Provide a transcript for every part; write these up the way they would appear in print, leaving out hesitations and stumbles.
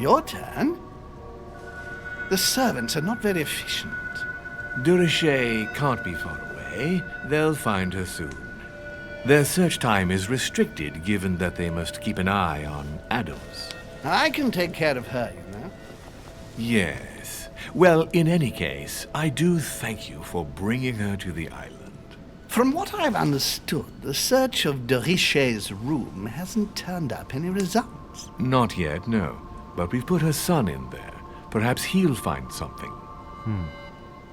Your turn. The servants are not very efficient. Durocher can't be far away. They'll find her soon. Their search time is restricted, given that they must keep an eye on Adams. I can take care of her, you know. Yes. Well, in any case, I do thank you for bringing her to the island. From what I've understood, the search of Durocher's room hasn't turned up any results. Not yet, no. But we've put her son in there. Perhaps he'll find something.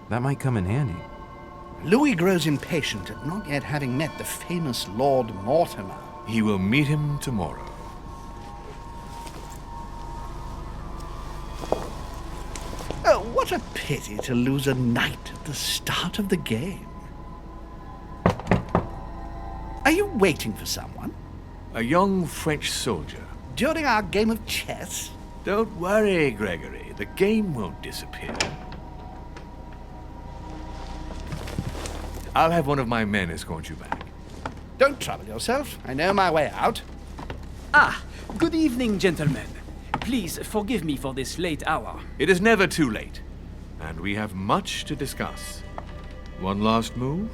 That might come in handy. Louis grows impatient at not yet having met the famous Lord Mortimer. He will meet him tomorrow. Oh, what a pity to lose a knight at the start of the game. Are you waiting for someone? A young French soldier. During our game of chess? Don't worry, Gregory. The game won't disappear. I'll have one of my men escort you back. Don't trouble yourself. I know my way out. Ah, good evening, gentlemen. Please forgive me for this late hour. It is never too late, and we have much to discuss. One last move?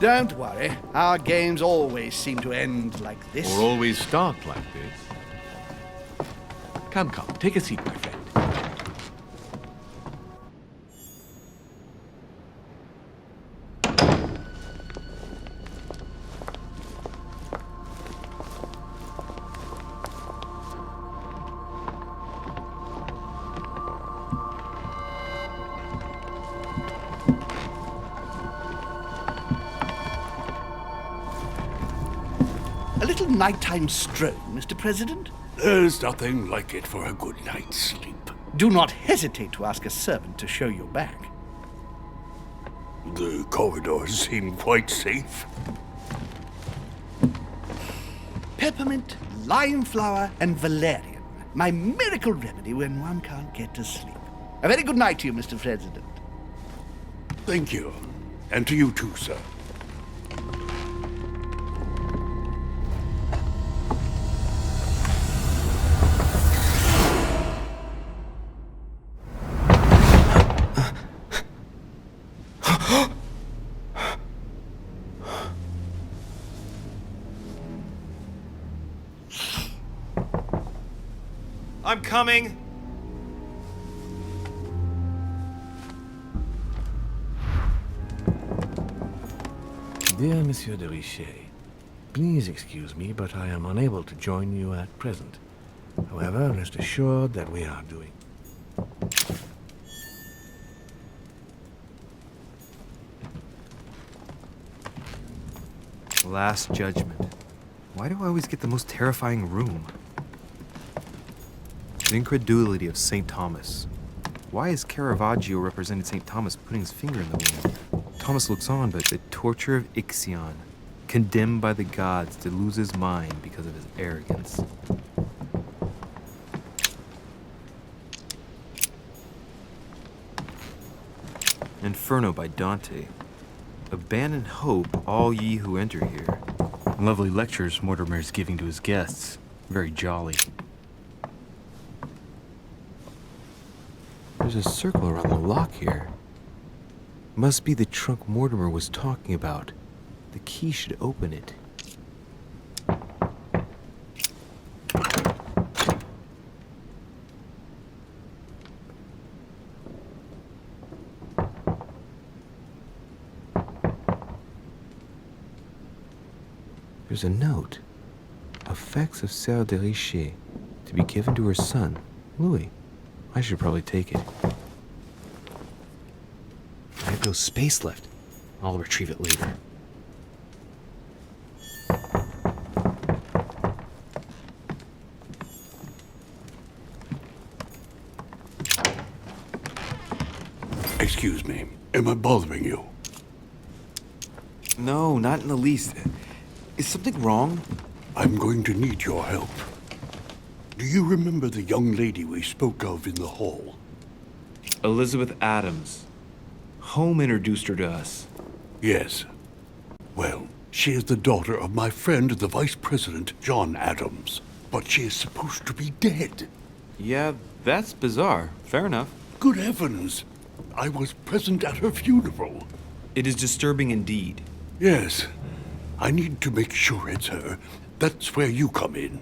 Don't worry. Our games always seem to end like this. Or always start like this. Come, take a seat, my friend. A little nighttime stroll, Mr. President? There's nothing like it for a good night's sleep. Do not hesitate to ask a servant to show you back. The corridors seem quite safe. Peppermint, lime flower, and valerian. My miracle remedy when one can't get to sleep. A very good night to you, Mr. President. Thank you. And to you too, sir. I'm coming! Dear Monsieur de Richet, please excuse me, but I am unable to join you at present. However, rest assured that we are doing... Last Judgment. Why do I always get the most terrifying room? The incredulity of St. Thomas. Why is Caravaggio representing St. Thomas putting his finger in the wound? Thomas looks on, but the torture of Ixion, condemned by the gods to lose his mind because of his arrogance. Inferno by Dante. Abandon hope, all ye who enter here. Lovely lectures Mortimer's giving to his guests. Very jolly. There's a circle around the lock here. Must be the trunk Mortimer was talking about. The key should open it. There's a note. Effects of Sœur de Richet, to be given to her son, Louis. I should probably take it. I have no space left. I'll retrieve it later. Excuse me. Am I bothering you? No, not in the least. Is something wrong? I'm going to need your help. Do you remember the young lady we spoke of in the hall? Elizabeth Adams. Home introduced her to us. Yes. Well, She is the daughter of my friend, the Vice President, John Adams. But she is supposed to be dead. Yeah, that's bizarre. Fair enough. Good heavens! I was present at her funeral. It is disturbing indeed. Yes. I need to make sure it's her. That's where you come in.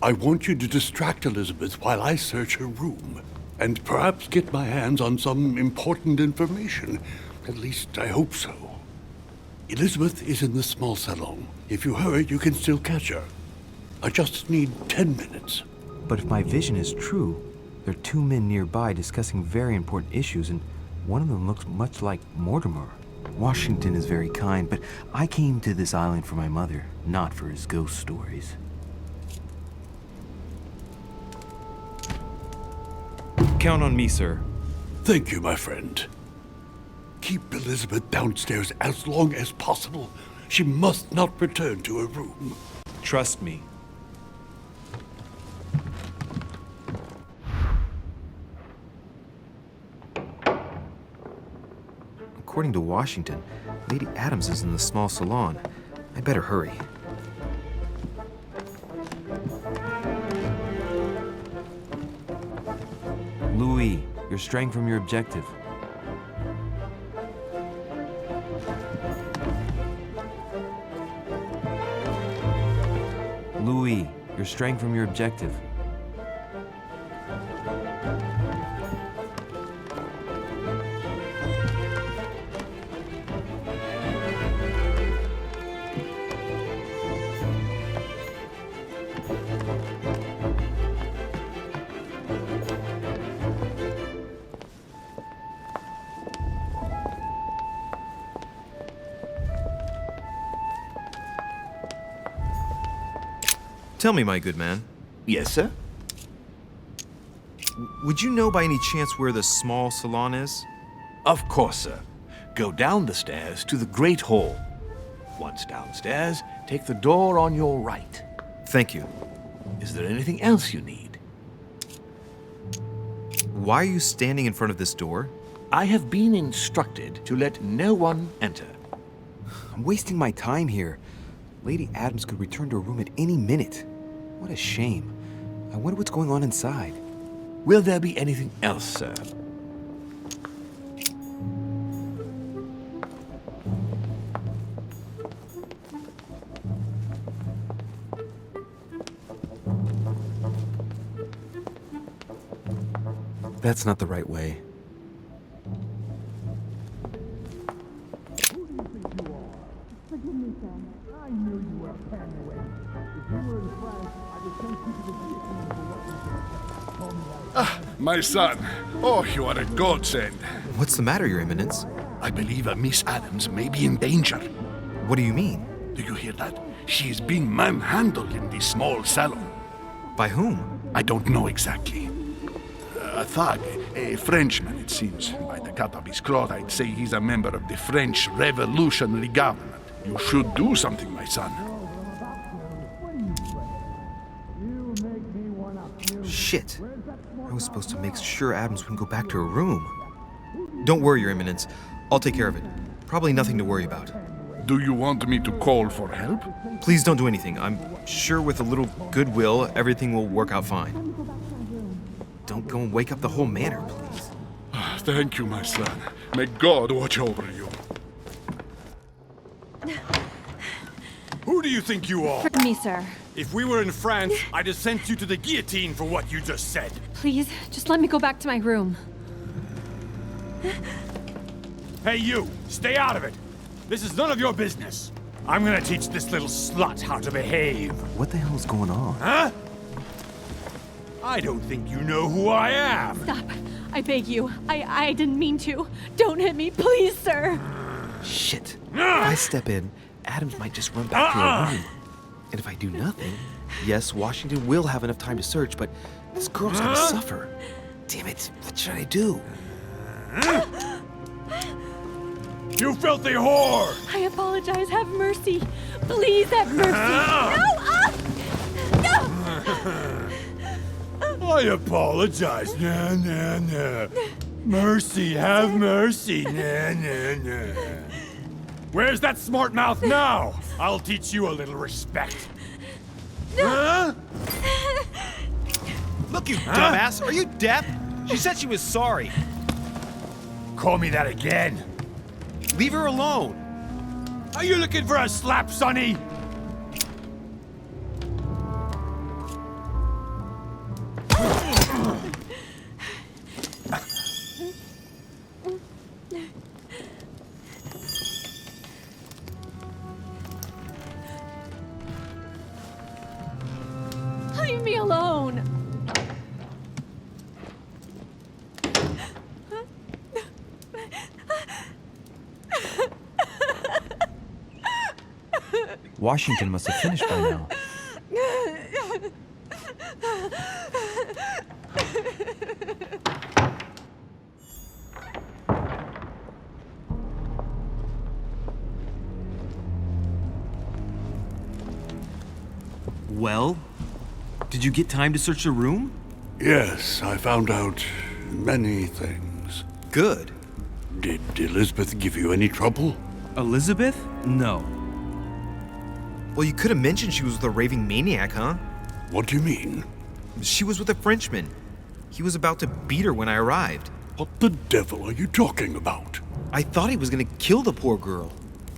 I want you to distract Elizabeth while I search her room. And perhaps get my hands on some important information. At least I hope so. Elizabeth is in the small salon. If you hurry, you can still catch her. I just need 10 minutes. But if my vision is true, there are two men nearby discussing very important issues, and one of them looks much like Mortimer. Washington is very kind, but I came to this island for my mother, not for his ghost stories. Count on me, sir. Thank you, my friend. Keep Elizabeth downstairs as long as possible. She must not return to her room. Trust me. According to Washington, Lady Adams is in the small salon. I better hurry. Louis, you're straying from your objective. Louis, you're straying from your objective. Tell me, my good man, Yes, sir? would you know by any chance where the small salon is? Of course, sir. Go down the stairs to the Great Hall. Once downstairs, take the door on your right. Thank you. Is there anything else you need? Why are you standing in front of this door? I have been instructed to let no one enter. I'm wasting my time here. Lady Adams could return to her room at any minute. What a shame. I wonder what's going on inside. Will there be anything else, sir? That's not the right way. My son. Oh, you are a godsend. What's the matter, Your Eminence? I believe a Miss Adams may be in danger. What do you mean? Do you hear that? She is being manhandled in the small salon. By whom? I don't know exactly. A thug, a Frenchman, it seems. By the cut of his cloth, I'd say he's a member of the French Revolutionary Government. You should do something, my son. Shit. I was supposed to make sure Adams wouldn't go back to her room. Don't worry, Your Eminence. I'll take care of it. Probably nothing to worry about. Do you want me to call for help? Please don't do anything. I'm sure with a little goodwill, everything will work out fine. Don't go and wake up the whole manor, please. Thank you, my son. May God watch over you. Who do you think you are? Me, sir. If we were in France, I'd have sent you to the guillotine for what you just said. Please, just let me go back to my room. Hey, you! Stay out of it! This is none of your business. I'm gonna teach this little slut how to behave. What the hell is going on? Huh? I don't think you know who I am. Stop. I beg you. I didn't mean to. Don't hit me, please, sir. Shit. If I step in, Adams might just run back to her room. And if I do nothing, yes, Washington will have enough time to search, but this girl's gonna suffer. Damn it, what should I do? You filthy whore! I apologize. Have mercy. Please have mercy. No! I apologize. Nah, nah, nah. Mercy, have mercy. Nah, nah, nah. Where's that smart mouth now? I'll teach you a little respect. Look, you dumbass! Are you deaf? She said she was sorry. Call me that again. Leave her alone. Are you looking for a slap, Sonny? Leave me alone. Washington must have finished by now. Well, did you get time to search the room? Yes, I found out many things. Good. Did Elizabeth give you any trouble? Elizabeth? No. Well, you could have mentioned she was with a raving maniac, huh? What do you mean? She was with a Frenchman. He was about to beat her when I arrived. What the devil are you talking about? I thought he was gonna kill the poor girl.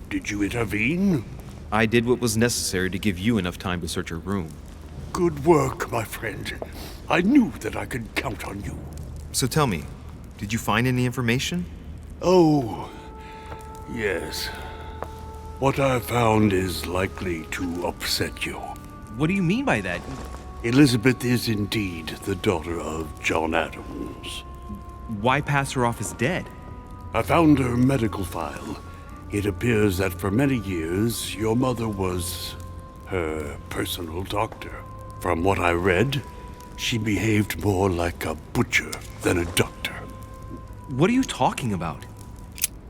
Did you intervene? I did what was necessary to give you enough time to search her room. Good work, my friend. I knew that I could count on you. So tell me, did you find any information? Oh, yes. What I found is likely to upset you. What do you mean by that? Elizabeth is indeed the daughter of John Adams. Why pass her off as dead? I found her medical file. It appears that for many years, your mother was her personal doctor. From what I read, she behaved more like a butcher than a doctor. What are you talking about?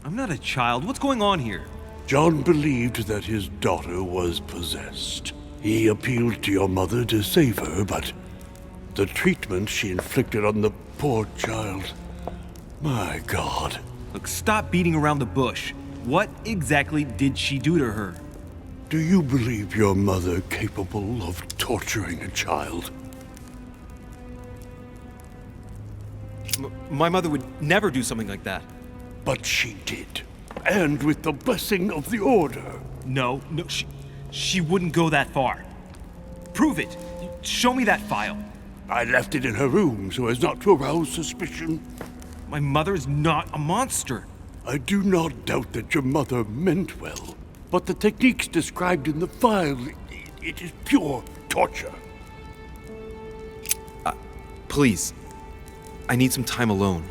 I'm not a child. What's going on here? John believed that his daughter was possessed. He appealed to your mother to save her, but the treatment she inflicted on the poor child... My God. Look, stop beating around the bush. What exactly did she do to her? Do you believe your mother capable of torturing a child? My mother would never do something like that. But she did. And with the blessing of the Order. No, she wouldn't go that far. Prove it. Show me that file. I left it in her room so as not to arouse suspicion. My mother is not a monster. I do not doubt that your mother meant well. But the techniques described in the file, it is pure torture. Please. I need some time alone.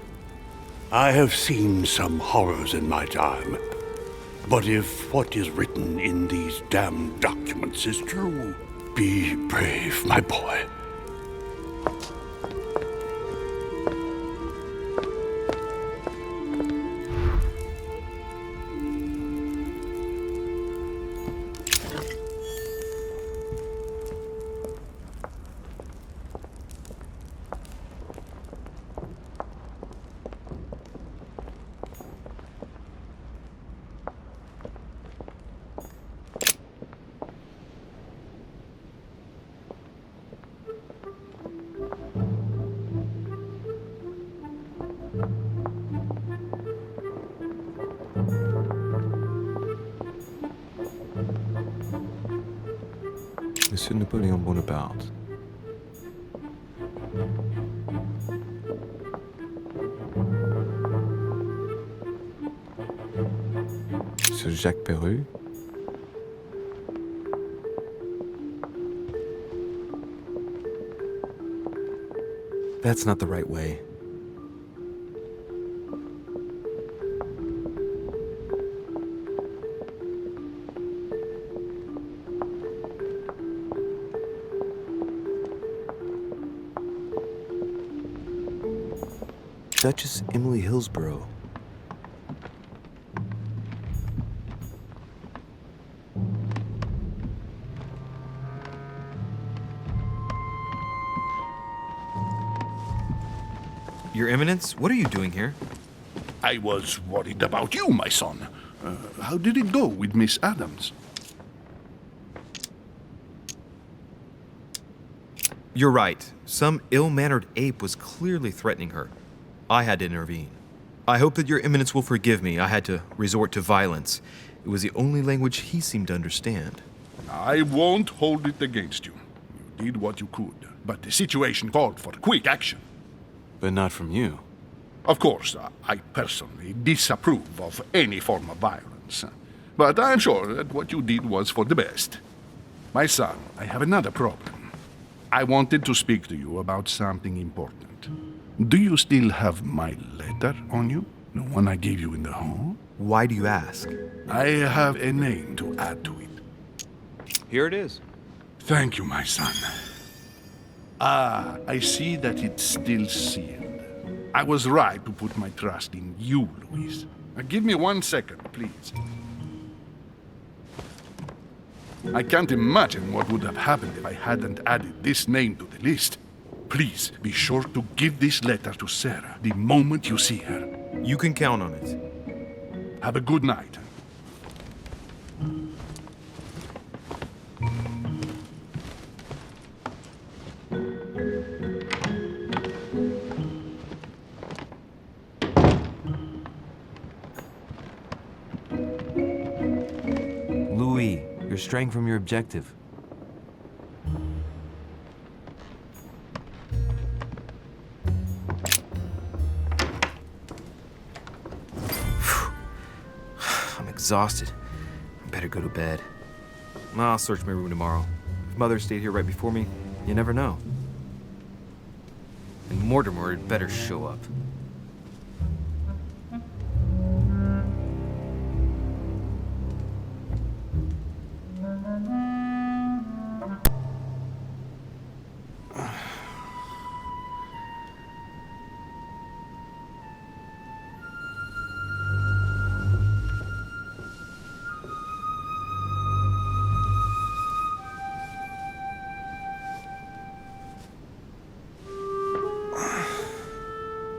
I have seen some horrors in my time. But if what is written in these damned documents is true, be brave, my boy. Monsieur Napoleon Bonaparte. Monsieur Jacques Perru. That's not the right way. Duchess Emily Hillsborough. Your Eminence, what are you doing here? I was worried about you, my son. How did it go with Miss Adams? You're right. Some ill-mannered ape was clearly threatening her. I had to intervene. I hope that your eminence will forgive me. I had to resort to violence. It was the only language he seemed to understand. I won't hold it against you. You did what you could, but the situation called for quick action. But not from you. Of course, I personally disapprove of any form of violence. But I'm sure that what you did was for the best. My son, I have another problem. I wanted to speak to you about something important. Do you still have my letter on you? The one I gave you in the hall? Why do you ask? I have a name to add to it. Here it is. Thank you, my son. Ah, I see that it's still sealed. I was right to put my trust in you, Louise. Give me 1 second, please. I can't imagine what would have happened if I hadn't added this name to the list. Please be sure to give this letter to Sarah the moment you see her. You can count on it. Have a good night. Louis, you're straying from your objective. I'm exhausted. I better go to bed. I'll search my room tomorrow. If Mother stayed here right before me, you never know. And Mortimer had better show up.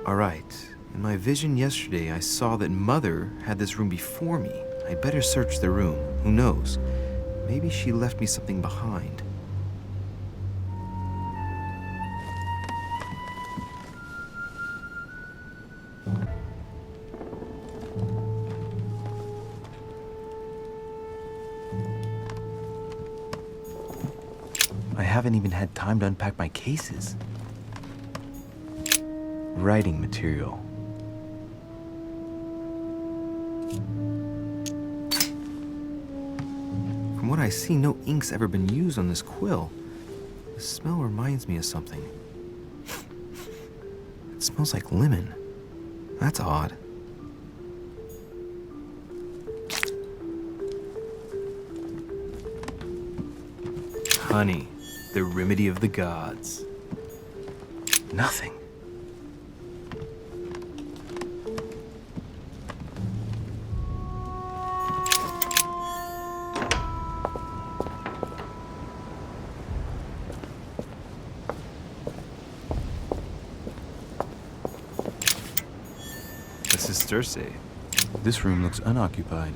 All right. In my vision yesterday, I saw that Mother had this room before me. I better search the room. Who knows? Maybe she left me something behind. I haven't even had time to unpack my cases. Writing material. From what I see, no ink's ever been used on this quill. The smell reminds me of something. It smells like lemon. That's odd. Honey, the remedy of the gods. Nothing. This is Thursday. This room looks unoccupied.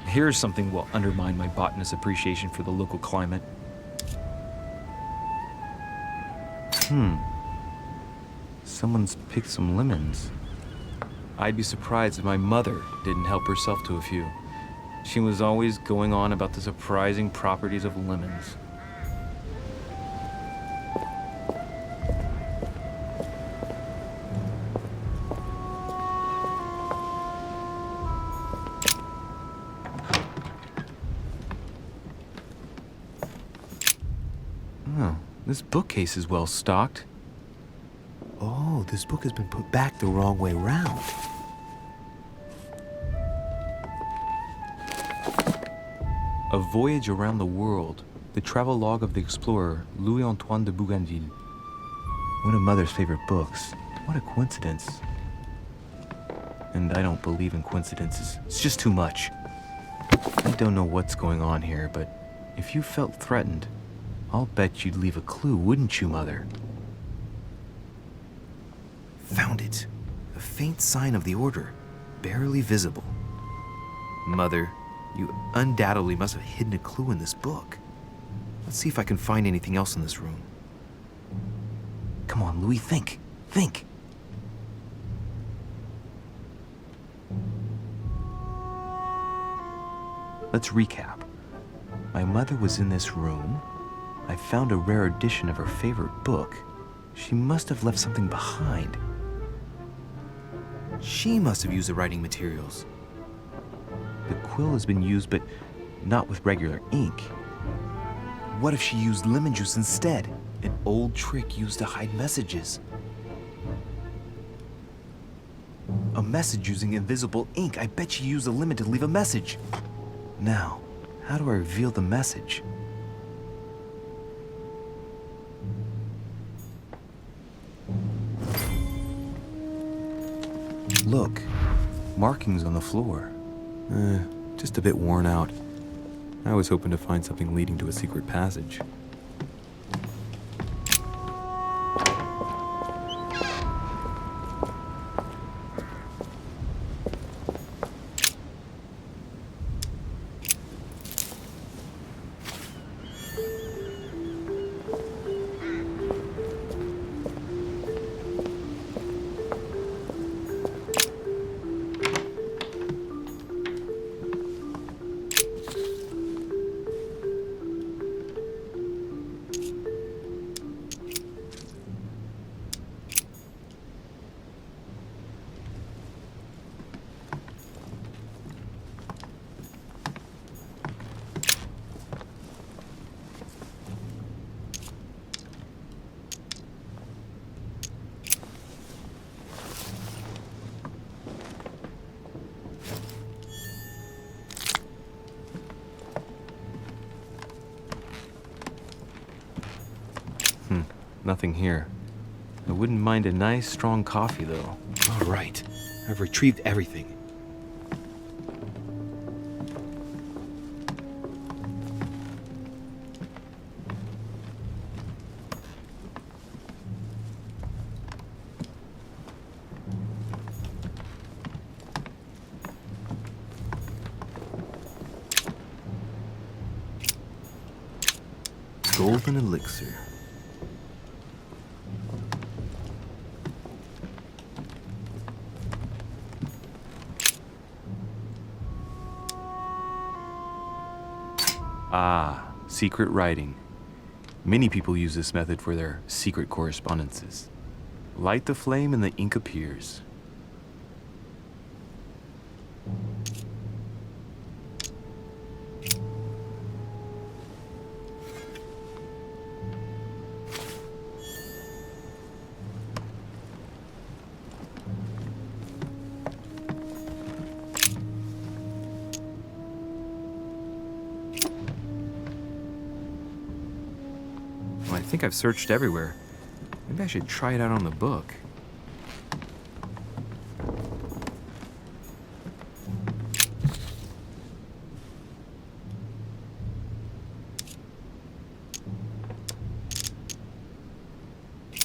Here's something will undermine my botanist's appreciation for the local climate. Someone's picked some lemons. I'd be surprised if my mother didn't help herself to a few. She was always going on about the surprising properties of lemons. Oh, this bookcase is well stocked. Oh, this book has been put back the wrong way round. A Voyage Around the World, the travelogue of the explorer Louis-Antoine de Bougainville. One of Mother's favorite books. What a coincidence. And I don't believe in coincidences. It's just too much. I don't know what's going on here, but if you felt threatened, I'll bet you'd leave a clue, wouldn't you, Mother? Found it. A faint sign of the order, barely visible. Mother, you undoubtedly must have hidden a clue in this book. Let's see if I can find anything else in this room. Come on, Louis, think. Think. Let's recap. My mother was in this room. I found a rare edition of her favorite book. She must have left something behind. She must have used the writing materials. The quill has been used, but not with regular ink. What if she used lemon juice instead? An old trick used to hide messages. A message using invisible ink. I bet she used the lemon to leave a message. Now, how do I reveal the message? Look, markings on the floor. Just a bit worn out. I was hoping to find something leading to a secret passage. Nothing here. I wouldn't mind a nice, strong coffee, though. All right. I've retrieved everything. Golden elixir. Ah, secret writing. Many people use this method for their secret correspondences. Light the flame and the ink appears. I think I've searched everywhere. Maybe I should try it out on the book.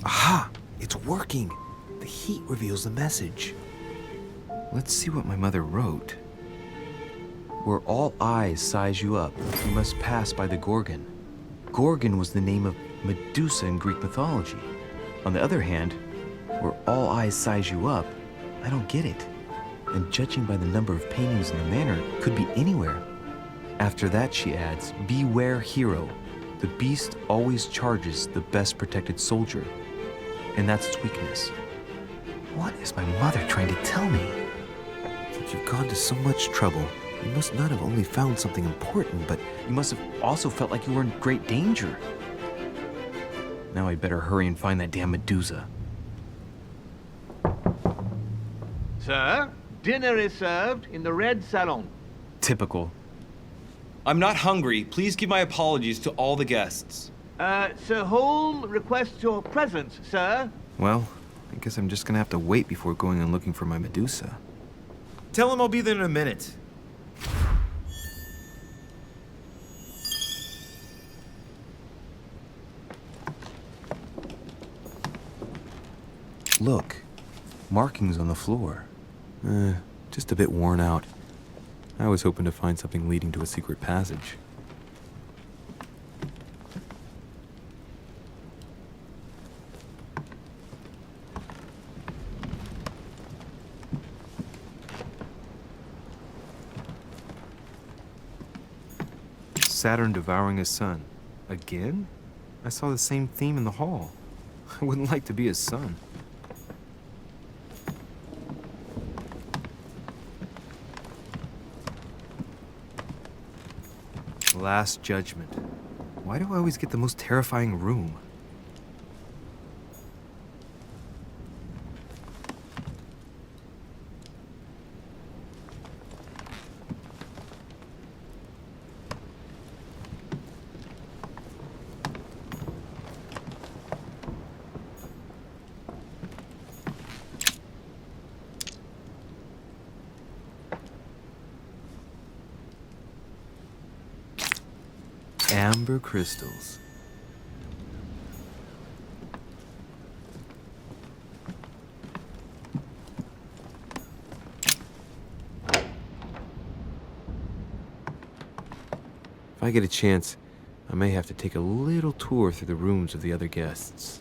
Aha! It's working! The heat reveals the message. Let's see what my mother wrote. Where all eyes size you up, you must pass by the Gorgon. Gorgon was the name of Medusa in Greek mythology. On the other hand, where all eyes size you up, I don't get it. And judging by the number of paintings in the manor, it could be anywhere. After that, she adds, beware hero. The beast always charges the best protected soldier. And that's its weakness. What is my mother trying to tell me? Since you've gone to so much trouble, you must not have only found something important, but you must have also felt like you were in great danger. Now I'd better hurry and find that damn Medusa. Sir, dinner is served in the red salon. Typical. I'm not hungry. Please give my apologies to all the guests. Sir Holm requests your presence, sir. Well, I guess I'm just gonna have to wait before going and looking for my Medusa. Tell him I'll be there in a minute. Look, markings on the floor. Just a bit worn out. I was hoping to find something leading to a secret passage. Saturn devouring his son. Again? I saw the same theme in the hall. I wouldn't like to be his son. Last Judgment. Why do I always get the most terrifying room? Amber crystals. If I get a chance, I may have to take a little tour through the rooms of the other guests.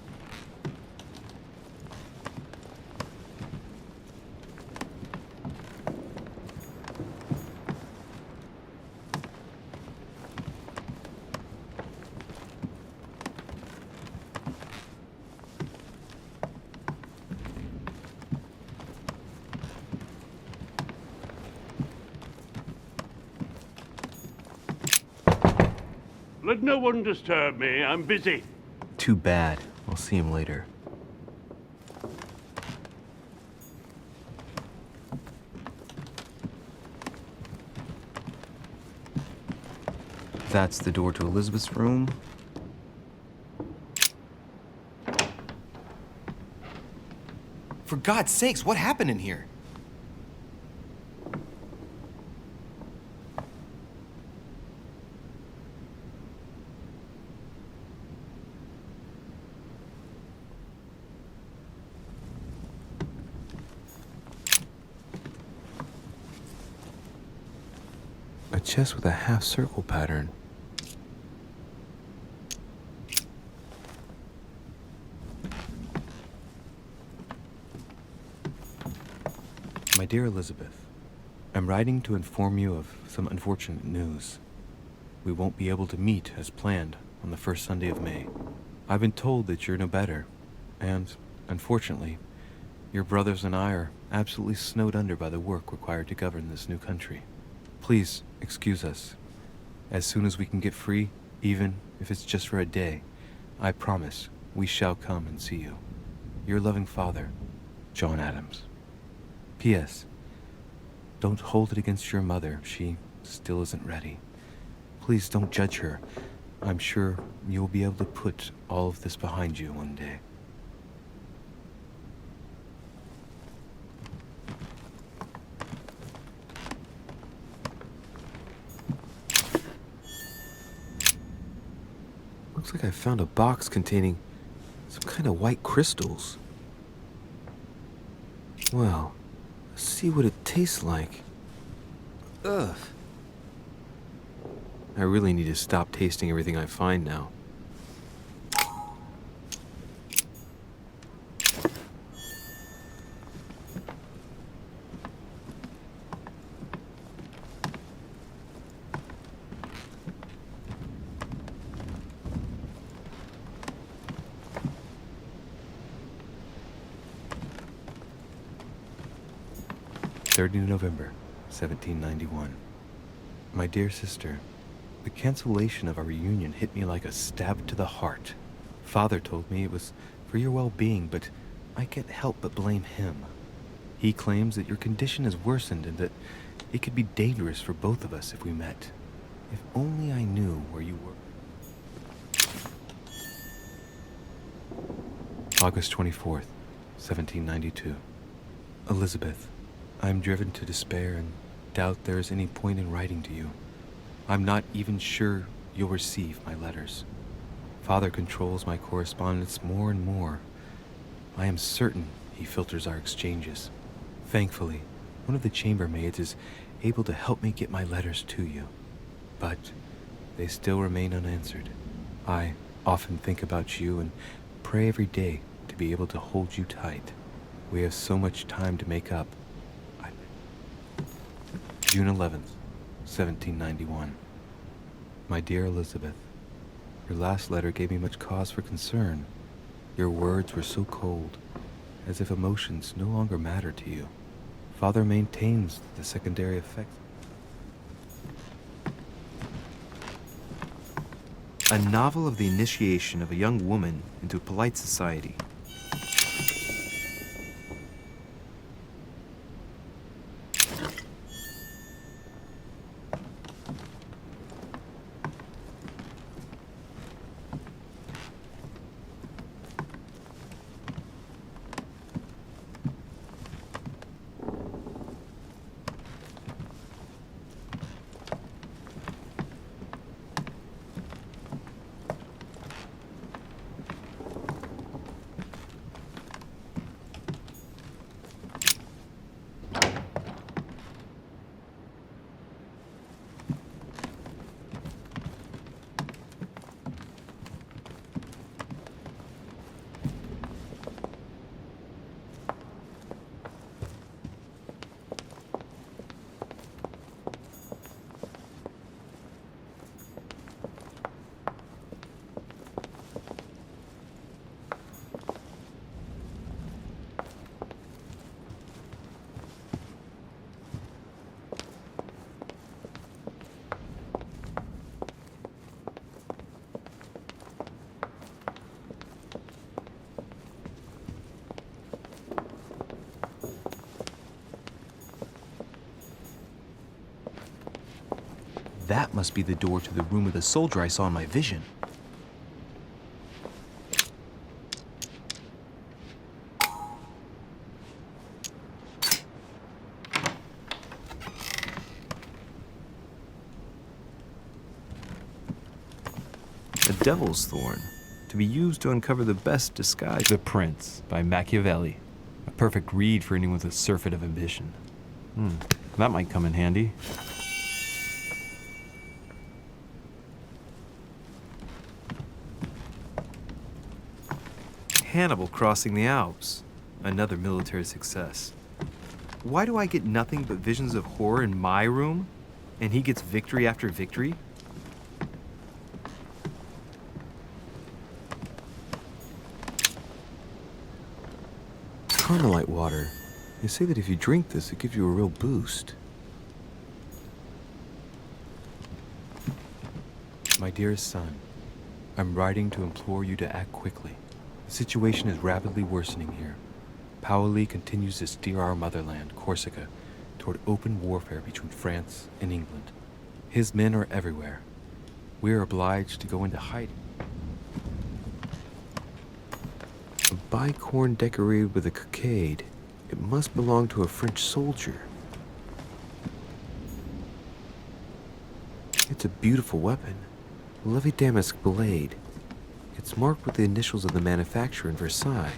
Let no one disturb me. I'm busy. Too bad. I'll see him later. That's the door to Elizabeth's room. For God's sakes, what happened in here? A chest with a half-circle pattern. My dear Elizabeth, I'm writing to inform you of some unfortunate news. We won't be able to meet as planned on the first Sunday of May. I've been told that you're no better, and, unfortunately, your brothers and I are absolutely snowed under by the work required to govern this new country. Please, excuse us. As soon as we can get free, even if it's just for a day, I promise we shall come and see you. Your loving father, John Adams. P.S. Don't hold it against your mother. She still isn't ready. Please don't judge her. I'm sure you'll be able to put all of this behind you one day. Looks like I found a box containing some kind of white crystals. Well, let's see what it tastes like. Ugh. I really need to stop tasting everything I find now. November 1791. My dear sister, the cancellation of our reunion hit me like a stab to the heart. Father told me it was for your well-being, but I can't help but blame him. He claims that your condition has worsened and that it could be dangerous for both of us if we met. If only I knew where you were. August 24th, 1792. Elizabeth, I'm driven to despair and doubt there is any point in writing to you. I'm not even sure you'll receive my letters. Father controls my correspondence more and more. I am certain He filters our exchanges. Thankfully, one of the chambermaids is able to help me get my letters to you. But they still remain unanswered. I often think about you and pray every day to be able to hold you tight. We have so much time to make up. June 11th, 1791. My dear Elizabeth, your last letter gave me much cause for concern. Your words were so cold, as if emotions no longer matter to you. Father maintains the secondary effects. A novel of the initiation of a young woman into polite society. That must be the door to the room of the soldier I saw in my vision. A devil's thorn, to be used to uncover the best disguise. The Prince by Machiavelli. A perfect read for anyone with a surfeit of ambition. That might come in handy. Hannibal crossing the Alps. Another military success. Why do I get nothing but visions of horror in my room? And he gets victory after victory? Carmelite water. They say that if you drink this, it gives you a real boost. My dearest son, I'm writing to implore you to act quickly. The situation is rapidly worsening here. Paoli continues to steer our motherland, Corsica, toward open warfare between France and England. His men are everywhere. We are obliged to go into hiding. A bicorn decorated with a cockade. It must belong to a French soldier. It's a beautiful weapon. A Levy damask blade. It's marked with the initials of the manufacturer in Versailles.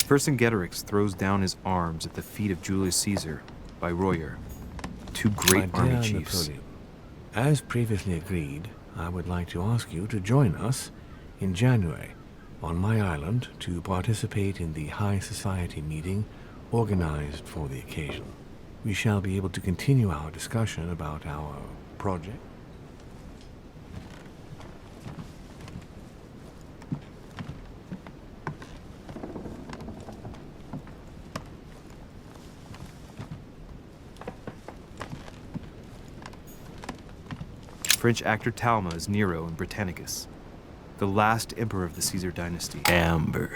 Vercingetorix throws down his arms at the feet of Julius Caesar by Royer, two great My dear army chiefs. Napoleon, as previously agreed, I would like to ask you to join us in January on my island to participate in the high society meeting organized for the occasion. We shall be able to continue our discussion about our project. French actor Talma as Nero in Britannicus, the last emperor of the Caesar dynasty. Amber.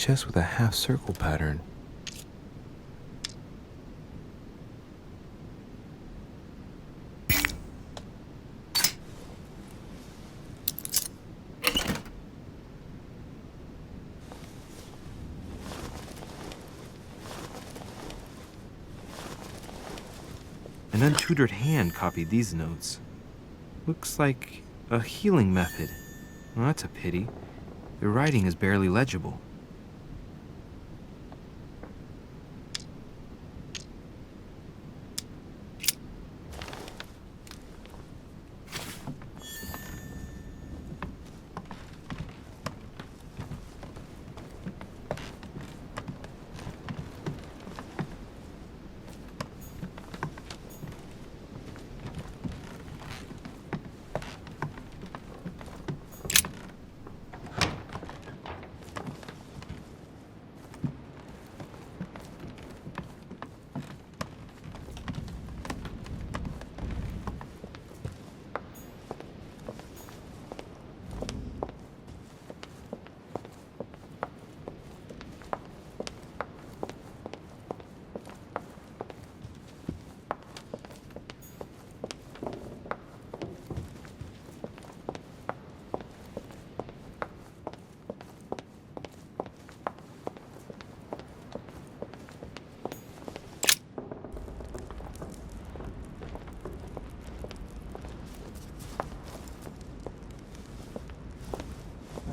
chest with a half-circle pattern. An untutored hand copied these notes. Looks like a healing method. Well, that's a pity. The writing is barely legible.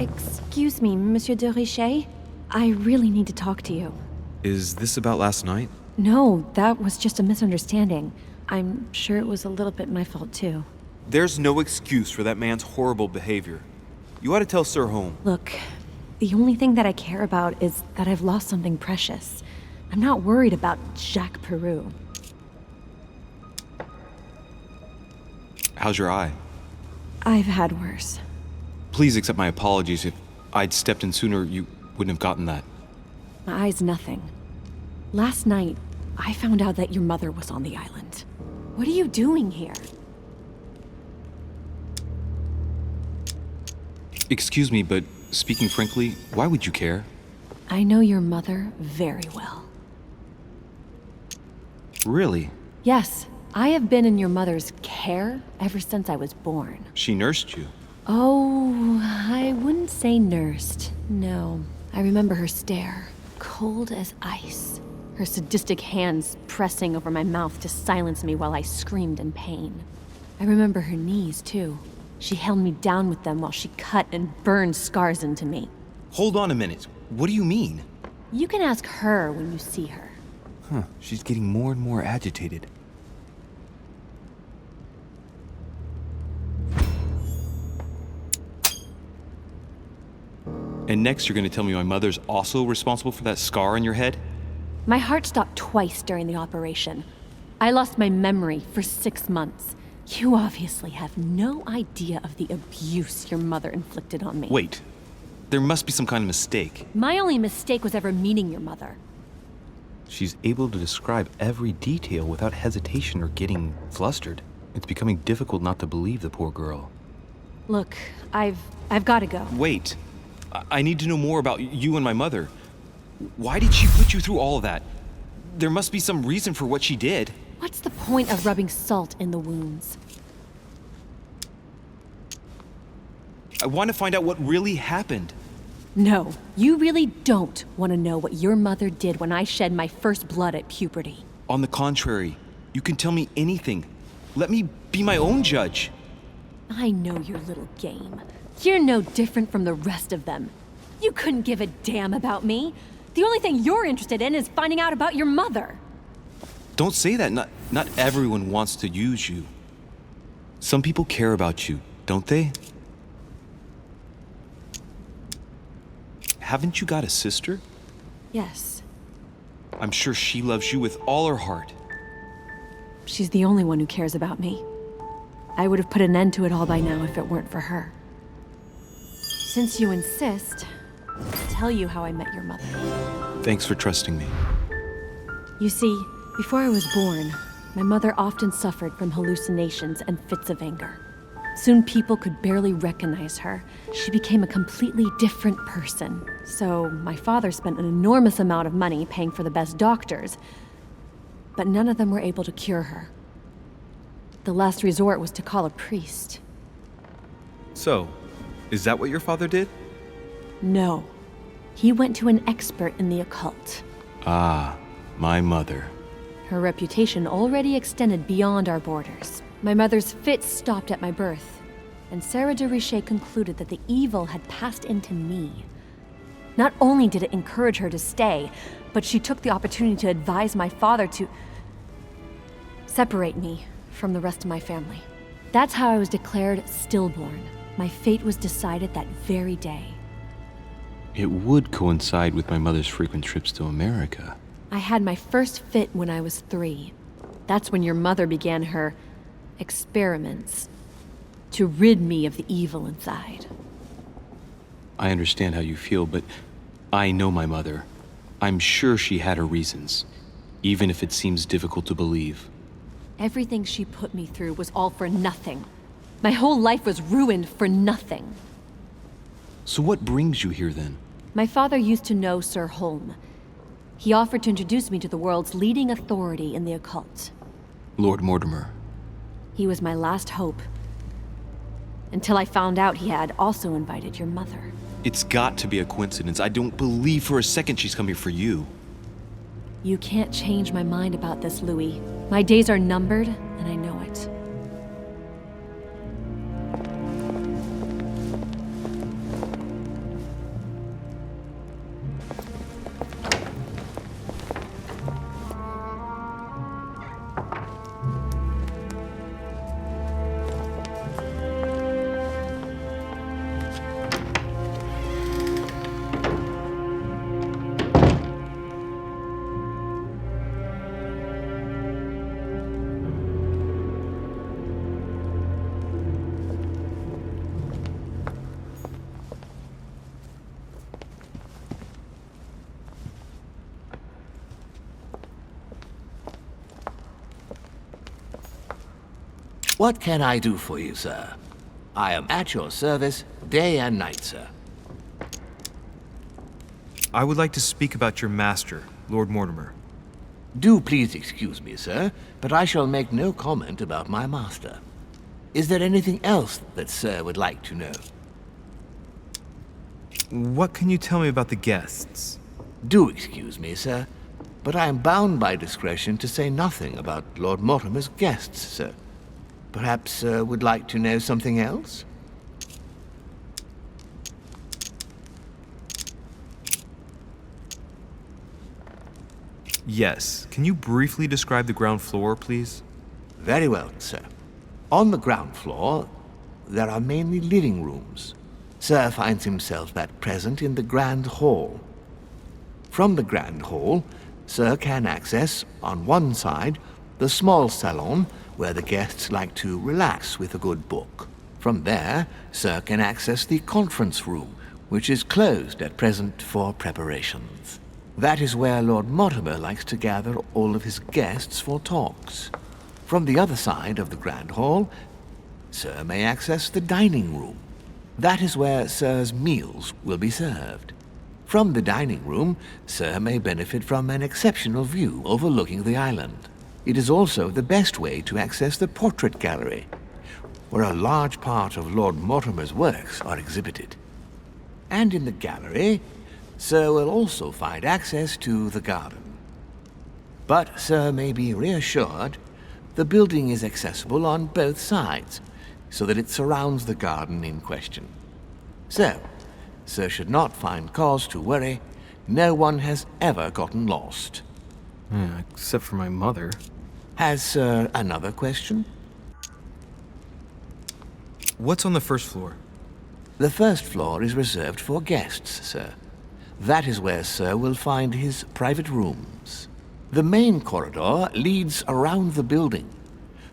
Excuse me, Monsieur de Richet. I really need to talk to you. Is this about last night? No, that was just a misunderstanding. I'm sure it was a little bit my fault, too. There's no excuse for that man's horrible behavior. You ought to tell Sir Holmes. Look, the only thing that I care about is that I've lost something precious. I'm not worried about Jacques Peru. How's your eye? I've had worse. Please accept my apologies. If I'd stepped in sooner, you wouldn't have gotten that. My eye's nothing. Last night, I found out that your mother was on the island. What are you doing here? Excuse me, but speaking frankly, why would you care? I know your mother very well. Really? Yes, I have been in your mother's care ever since I was born. She nursed you. Oh, I wouldn't say nursed. No. I remember her stare, cold as ice. Her sadistic hands pressing over my mouth to silence me while I screamed in pain. I remember her knees, too. She held me down with them while she cut and burned scars into me. Hold on a minute. What do you mean? You can ask her when you see her. Huh, she's getting more and more agitated. And next you're gonna tell me my mother's also responsible for that scar on your head? My heart stopped twice during the operation. I lost my memory for 6 months. You obviously have no idea of the abuse your mother inflicted on me. Wait. There must be some kind of mistake. My only mistake was ever meeting your mother. She's able to describe every detail without hesitation or getting flustered. It's becoming difficult not to believe the poor girl. Look, I've got to go. Wait. I need to know more about you and my mother. Why did she put you through all of that? There must be some reason for what she did. What's the point of rubbing salt in the wounds? I want to find out what really happened. No, you really don't want to know what your mother did when I shed my first blood at puberty. On the contrary, you can tell me anything. Let me be my own judge. I know your little game. You're no different from the rest of them. You couldn't give a damn about me. The only thing you're interested in is finding out about your mother. Don't say that. Not everyone wants to use you. Some people care about you, don't they? Haven't you got a sister? Yes. I'm sure she loves you with all her heart. She's the only one who cares about me. I would have put an end to it all by now if it weren't for her. Since you insist, I'll tell you how I met your mother. Thanks for trusting me. You see, before I was born, my mother often suffered from hallucinations and fits of anger. Soon people could barely recognize her. She became a completely different person. So my father spent an enormous amount of money paying for the best doctors, but none of them were able to cure her. The last resort was to call a priest. So, is that what your father did? No. He went to an expert in the occult. Ah, my mother. Her reputation already extended beyond our borders. My mother's fits stopped at my birth, and Sarah de Richet concluded that the evil had passed into me. Not only did it encourage her to stay, but she took the opportunity to advise my father to separate me from the rest of my family. That's how I was declared stillborn. My fate was decided that very day. It would coincide with my mother's frequent trips to America. I had my first fit when I was 3. That's when your mother began her experiments to rid me of the evil inside. I understand how you feel, but I know my mother. I'm sure she had her reasons, even if it seems difficult to believe. Everything she put me through was all for nothing. My whole life was ruined for nothing. So what brings you here then? My father used to know Sir Holm. He offered to introduce me to the world's leading authority in the occult. Lord Mortimer. He was my last hope. Until I found out he had also invited your mother. It's got to be a coincidence. I don't believe for a second she's coming for you. You can't change my mind about this, Louis. My days are numbered, and I know it. What can I do for you, sir? I am at your service day and night, sir. I would like to speak about your master, Lord Mortimer. Do please excuse me, sir, but I shall make no comment about my master. Is there anything else that sir would like to know? What can you tell me about the guests? Do excuse me, sir, but I am bound by discretion to say nothing about Lord Mortimer's guests, sir. Perhaps sir would like to know something else? Yes. Can you briefly describe the ground floor, please? Very well, sir. On the ground floor, there are mainly living rooms. Sir finds himself at present in the Grand Hall. From the Grand Hall, sir can access, on one side, the small salon, where the guests like to relax with a good book. From there, sir can access the conference room, which is closed at present for preparations. That is where Lord Mortimer likes to gather all of his guests for talks. From the other side of the Grand Hall, sir may access the dining room. That is where sir's meals will be served. From the dining room, sir may benefit from an exceptional view overlooking the island. It is also the best way to access the portrait gallery, where a large part of Lord Mortimer's works are exhibited. And in the gallery, sir will also find access to the garden. But sir may be reassured the building is accessible on both sides, so that it surrounds the garden in question. So, sir should not find cause to worry. No one has ever gotten lost. Except for my mother. Has sir another question? What's on the first floor? The first floor is reserved for guests, sir. That is where sir will find his private rooms. The main corridor leads around the building.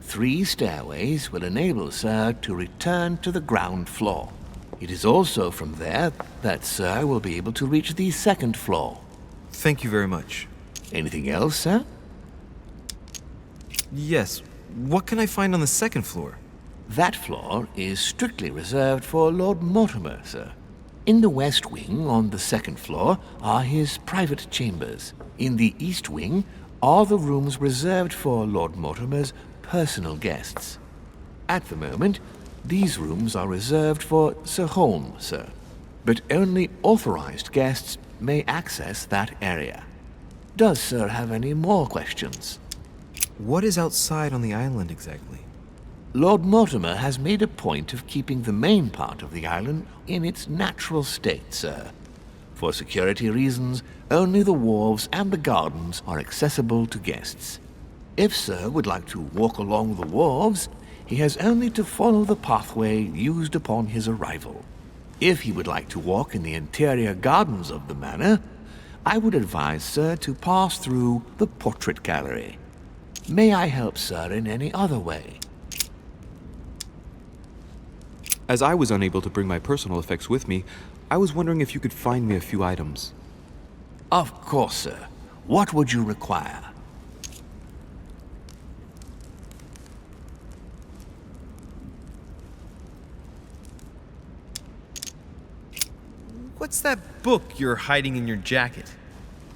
3 stairways will enable sir to return to the ground floor. It is also from there that sir will be able to reach the second floor. Thank you very much. Anything else, sir? Yes. What can I find on the second floor? That floor is strictly reserved for Lord Mortimer, sir. In the west wing, on the second floor, are his private chambers. In the east wing are the rooms reserved for Lord Mortimer's personal guests. At the moment, these rooms are reserved for Sir Holmes, sir. But only authorized guests may access that area. Does Sir have any more questions? What is outside on the island exactly? Lord Mortimer has made a point of keeping the main part of the island in its natural state, sir. For security reasons, only the wharves and the gardens are accessible to guests. If Sir would like to walk along the wharves, he has only to follow the pathway used upon his arrival. If he would like to walk in the interior gardens of the manor, I would advise Sir to pass through the portrait gallery. May I help Sir in any other way? As I was unable to bring my personal effects with me, I was wondering if you could find me a few items. Of course, sir. What would you require? What's that book you're hiding in your jacket?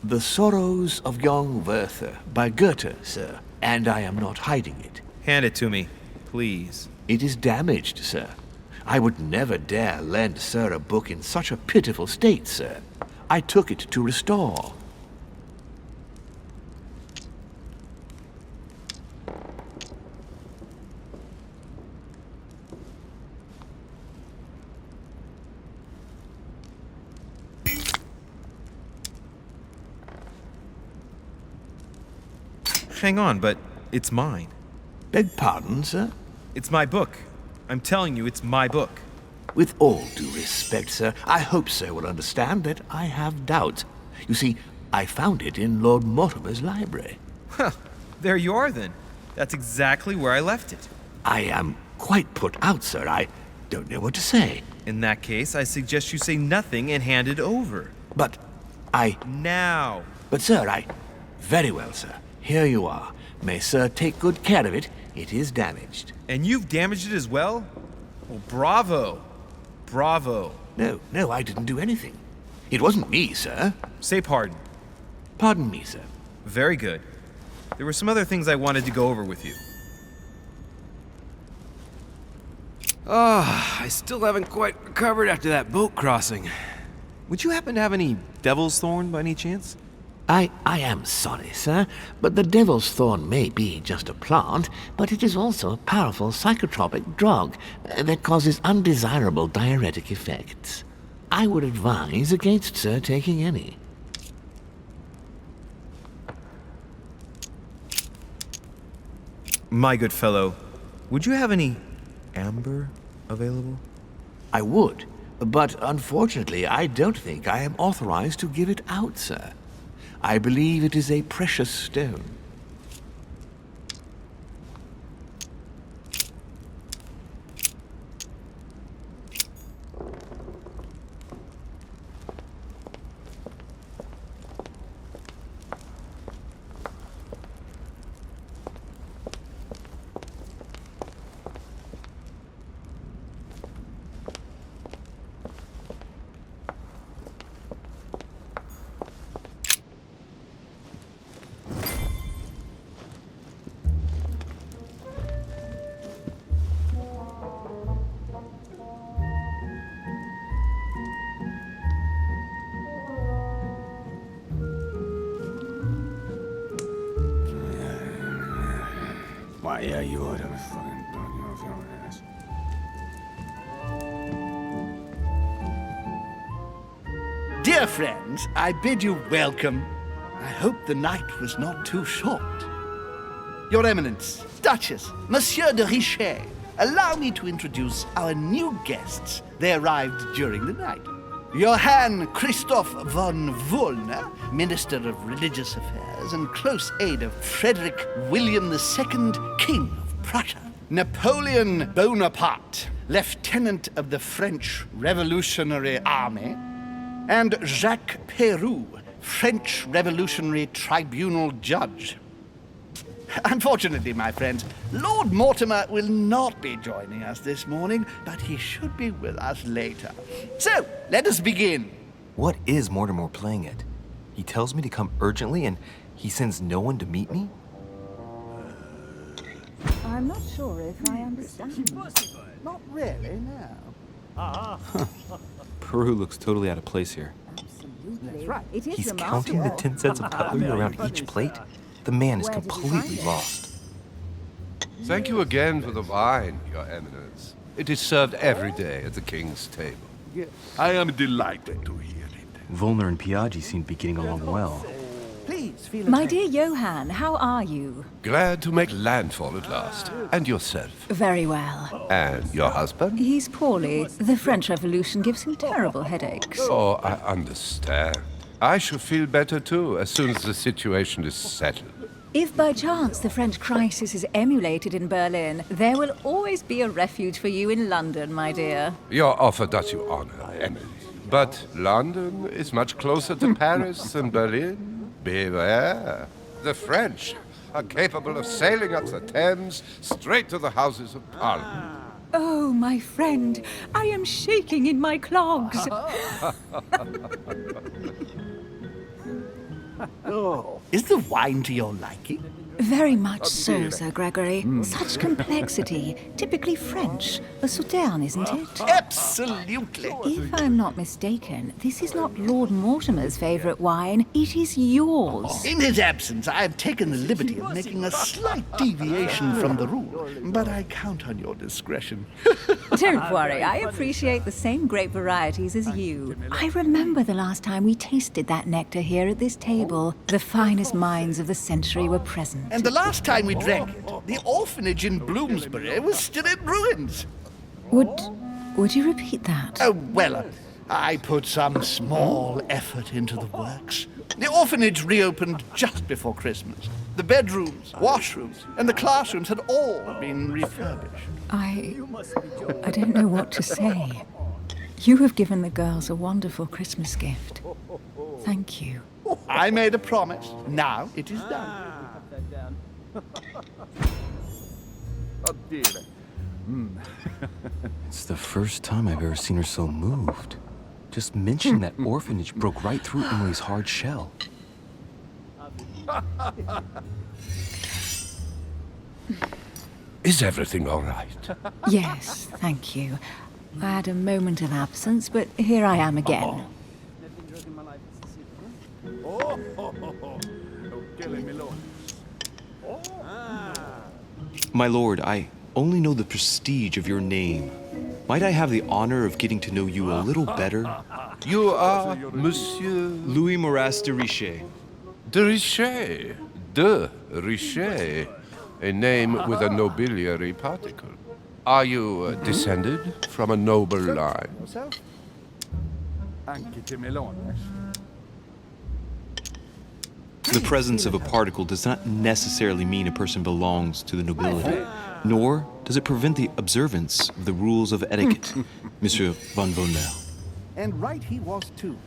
The Sorrows of Young Werther by Goethe, sir. And I am not hiding it. Hand it to me, please. It is damaged, sir. I would never dare lend Sir a book in such a pitiful state, sir. I took it to restore. Hang on, but it's mine. Beg pardon, sir? It's my book. I'm telling you, it's my book. With all due respect, sir, I hope Sir will understand that I have doubts. You see, I found it in Lord Mortimer's library. Huh, there you are then. That's exactly where I left it. I am quite put out, sir. I don't know what to say. In that case, I suggest you say nothing and hand it over. But Now! But, sir, Very well, sir. Here you are. May Sir take good care of it. It is damaged. And you've damaged it as well? Well, bravo. Bravo. No, I didn't do anything. It wasn't me, sir. Say pardon. Pardon me, sir. Very good. There were some other things I wanted to go over with you. I still haven't quite recovered after that boat crossing. Would you happen to have any devil's thorn by any chance? I am sorry, sir, but the devil's thorn may be just a plant, but it is also a powerful psychotropic drug that causes undesirable diuretic effects. I would advise against Sir taking any. My good fellow, would you have any amber available? I would, but unfortunately I don't think I am authorized to give it out, sir. I believe it is a precious stone. Why, yeah, you ought to fucking dog off your ass. Dear friends, I bid you welcome. I hope the night was not too short. Your Eminence, Duchess, Monsieur de Richet, allow me to introduce our new guests. They arrived during the night. Johann Christoph von Wollner, Minister of Religious Affairs and close aide of Frederick William II, King of Prussia. Napoleon Bonaparte, Lieutenant of the French Revolutionary Army. And Jacques Peroux, French Revolutionary Tribunal Judge. Unfortunately, my friends, Lord Mortimer will not be joining us this morning, but he should be with us later. So, let us begin. What is Mortimer playing at? He tells me to come urgently and he sends no one to meet me? I'm not sure if I understand. Not really, no. Peru looks totally out of place here. Absolutely. Right. It is He's counting the 10 sets of cutlery around each plate? The man is completely lost. Thank you again for the wine, Your Eminence. It is served every day at the king's table. Yes, I am delighted to hear it. Volner and Piaggi seem to be getting along well. Please, feel My dear Johann, how are you? Glad to make landfall at last. And yourself? Very well. And your husband? He's poorly. The French Revolution gives him terrible headaches. Oh, I understand. I shall feel better too, as soon as the situation is settled. If by chance the French crisis is emulated in Berlin, there will always be a refuge for you in London, my dear. Your offer does you honor, Emily. But London is much closer to Paris than Berlin. Beware. The French are capable of sailing up the Thames straight to the Houses of Parliament. Oh, my friend, I am shaking in my clogs. Oh, is the wine to your liking? Very much so, Sir Gregory. Such complexity. Typically French. A Sauterne, isn't it? Absolutely. If I'm not mistaken, this is not Lord Mortimer's favourite wine. It is yours. In his absence, I have taken the liberty of making a slight deviation from the rule, but I count on your discretion. Don't worry, I appreciate the same grape varieties as you. I remember the last time we tasted that nectar here at this table. The finest minds of the century were present. And the last time we drank it, the orphanage in Bloomsbury was still in ruins. Would you repeat that? Oh, well, I put some small effort into the works. The orphanage reopened just before Christmas. The bedrooms, washrooms, and the classrooms had all been refurbished. I don't know what to say. You have given the girls a wonderful Christmas gift. Thank you. I made a promise. Now it is done. It's the first time I've ever seen her so moved. Just mentioning that orphanage broke right through Emily's hard shell. Is everything all right? Yes, thank you. I had a moment of absence, but here I am again. My lord, I only know the prestige of your name. Might I have the honor of getting to know you a little better? You are Monsieur... Louis Moras de Richet. De Richet. De Richet. A name with a nobiliary particle. Are you descended from a noble line? The presence of a particle does not necessarily mean a person belongs to the nobility, nor does it prevent the observance of the rules of etiquette, Monsieur von Volner. And right he was too.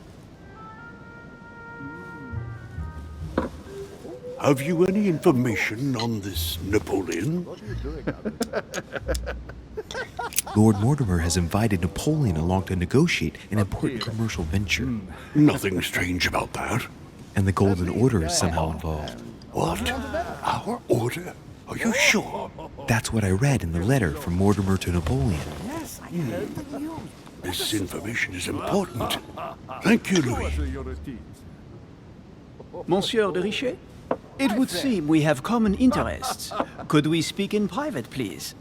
Have you any information on this Napoleon? Lord Mortimer has invited Napoleon along to negotiate an important commercial venture. Nothing strange about that. And the Golden Order is somehow involved. What? Our order? Are you sure? That's what I read in the letter from Mortimer to Napoleon. Yes, I heard the news. This information is important. Thank you, Louis. Monsieur de Richet? It would seem we have common interests. Could we speak in private, please?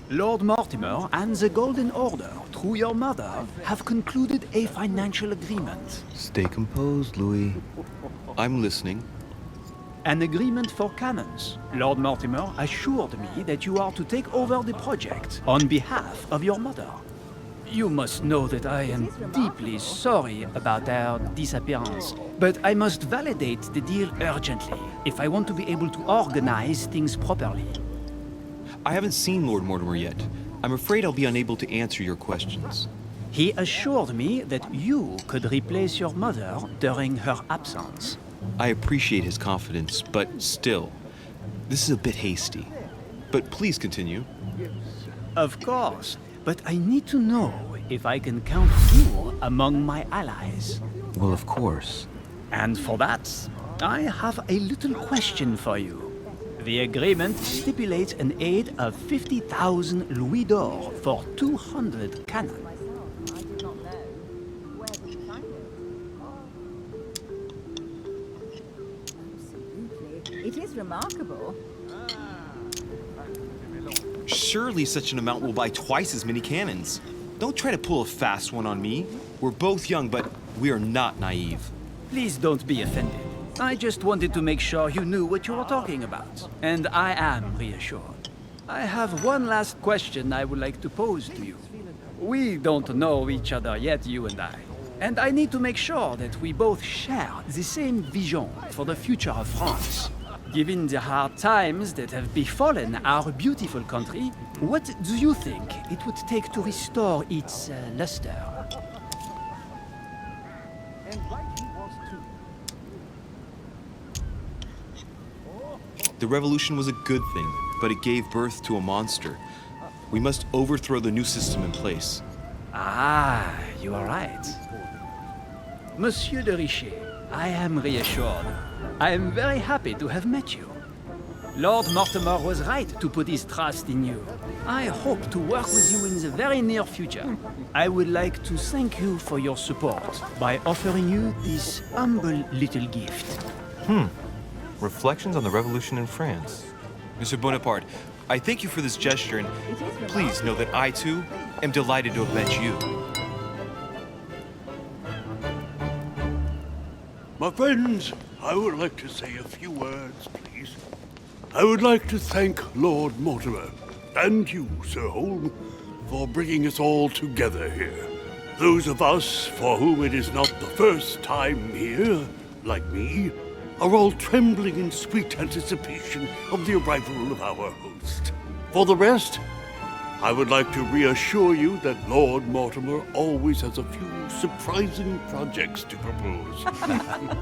Lord Mortimer and the Golden Order, through your mother, have concluded a financial agreement. Stay composed, Louis. I'm listening. An agreement for cannons. Lord Mortimer assured me that you are to take over the project on behalf of your mother. You must know that I am deeply sorry about their disappearance, but I must validate the deal urgently if I want to be able to organize things properly. I haven't seen Lord Mortimer yet. I'm afraid I'll be unable to answer your questions. He assured me that you could replace your mother during her absence. I appreciate his confidence, but still, this is a bit hasty. But please continue. Of course, but I need to know if I can count you among my allies. Well, of course. And for that, I have a little question for you. The agreement stipulates an aid of 50,000 louis d'or for 200 cannon. It is remarkable. Surely such an amount will buy twice as many cannons. Don't try to pull a fast one on me. We're both young, but we are not naive. Please don't be offended. I just wanted to make sure you knew what you were talking about. And I am reassured. I have one last question I would like to pose to you. We don't know each other yet, you and I. And I need to make sure that we both share the same vision for the future of France. Given the hard times that have befallen our beautiful country, what do you think it would take to restore its luster? The revolution was a good thing, but it gave birth to a monster. We must overthrow the new system in place. Ah, you are right. Monsieur de Richet, I am reassured. I am very happy to have met you. Lord Mortimer was right to put his trust in you. I hope to work with you in the very near future. I would like to thank you for your support by offering you this humble little gift. Reflections on the Revolution in France. Mr. Bonaparte, I thank you for this gesture, and please know that I, too, am delighted to have met you. My friends, I would like to say a few words, please. I would like to thank Lord Mortimer, and you, Sir Holm, for bringing us all together here. Those of us for whom it is not the first time here, like me, are all trembling in sweet anticipation of the arrival of our host. For the rest, I would like to reassure you that Lord Mortimer always has a few surprising projects to propose.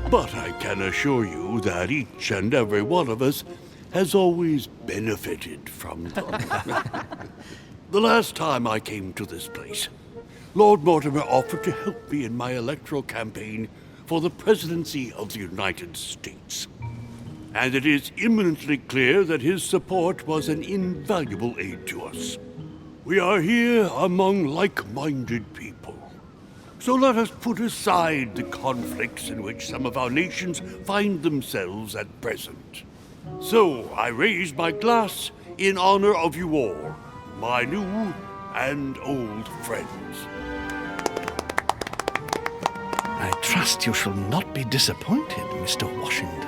But I can assure you that each and every one of us has always benefited from them. The last time I came to this place, Lord Mortimer offered to help me in my electoral campaign for the presidency of the United States. And it is imminently clear that his support was an invaluable aid to us. We are here among like-minded people. So let us put aside the conflicts in which some of our nations find themselves at present. So I raise my glass in honor of you all, my new and old friends. I trust you shall not be disappointed, Mr. Washington.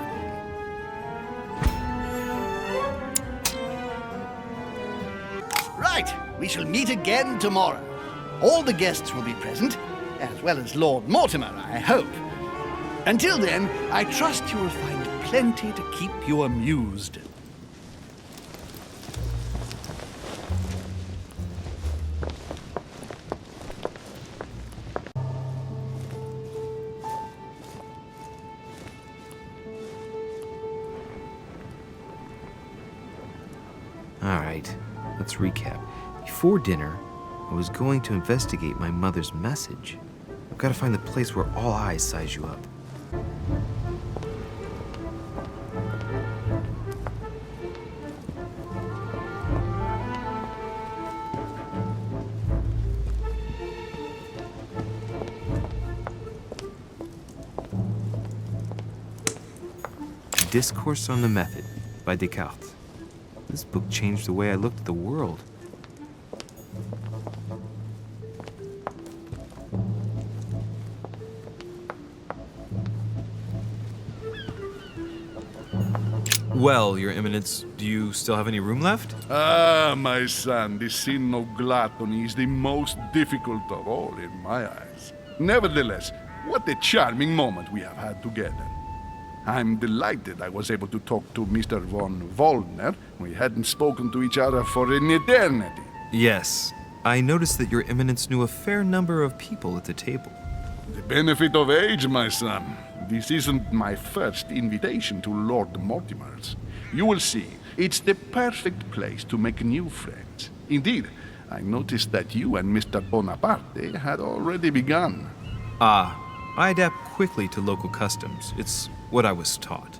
Right, we shall meet again tomorrow. All the guests will be present, as well as Lord Mortimer, I hope. Until then, I trust you will find plenty to keep you amused. Alright, let's recap. Before dinner, I was going to investigate my mother's message. I've got to find the place where all eyes size you up. Discourse on the Method by Descartes. This book changed the way I looked at the world. Well, Your Eminence, do you still have any room left? Ah, my son, the sin of gluttony is the most difficult of all in my eyes. Nevertheless, what a charming moment we have had together. I'm delighted I was able to talk to Mr. von Wollner. We hadn't spoken to each other for an eternity. Yes, I noticed that Your Eminence knew a fair number of people at the table. The benefit of age, my son. This isn't my first invitation to Lord Mortimer's. You will see, it's the perfect place to make new friends. Indeed, I noticed that you and Mr. Bonaparte had already begun. Ah, I adapt quickly to local customs. It's what I was taught.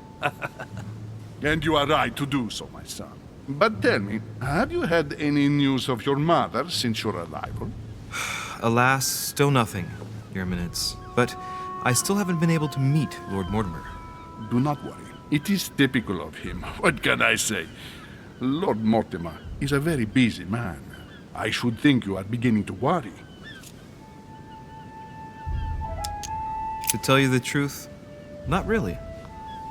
And you are right to do so, my son. But tell me, have you had any news of your mother since your arrival? Alas, still nothing, Your Eminence. But I still haven't been able to meet Lord Mortimer. Do not worry. It is typical of him. What can I say? Lord Mortimer is a very busy man. I should think you are beginning to worry. To tell you the truth, not really.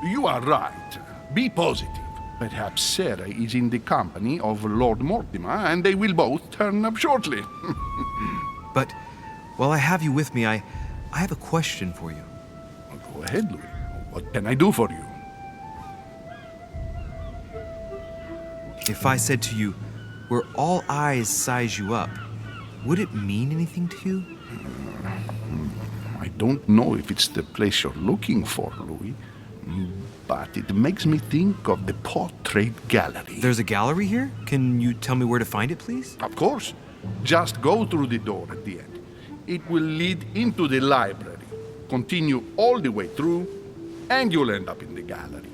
You are right. Be positive. Perhaps Sarah is in the company of Lord Mortimer, and they will both turn up shortly. But while I have you with me, I have a question for you. Go ahead, Louis. What can I do for you? If I said to you, where all eyes size you up, would it mean anything to you? I don't know if it's the place you're looking for, Louis, but it makes me think of the portrait gallery. There's a gallery here? Can you tell me where to find it, please? Of course. Just go through the door at the end. It will lead into the library. Continue all the way through, and you'll end up in the gallery.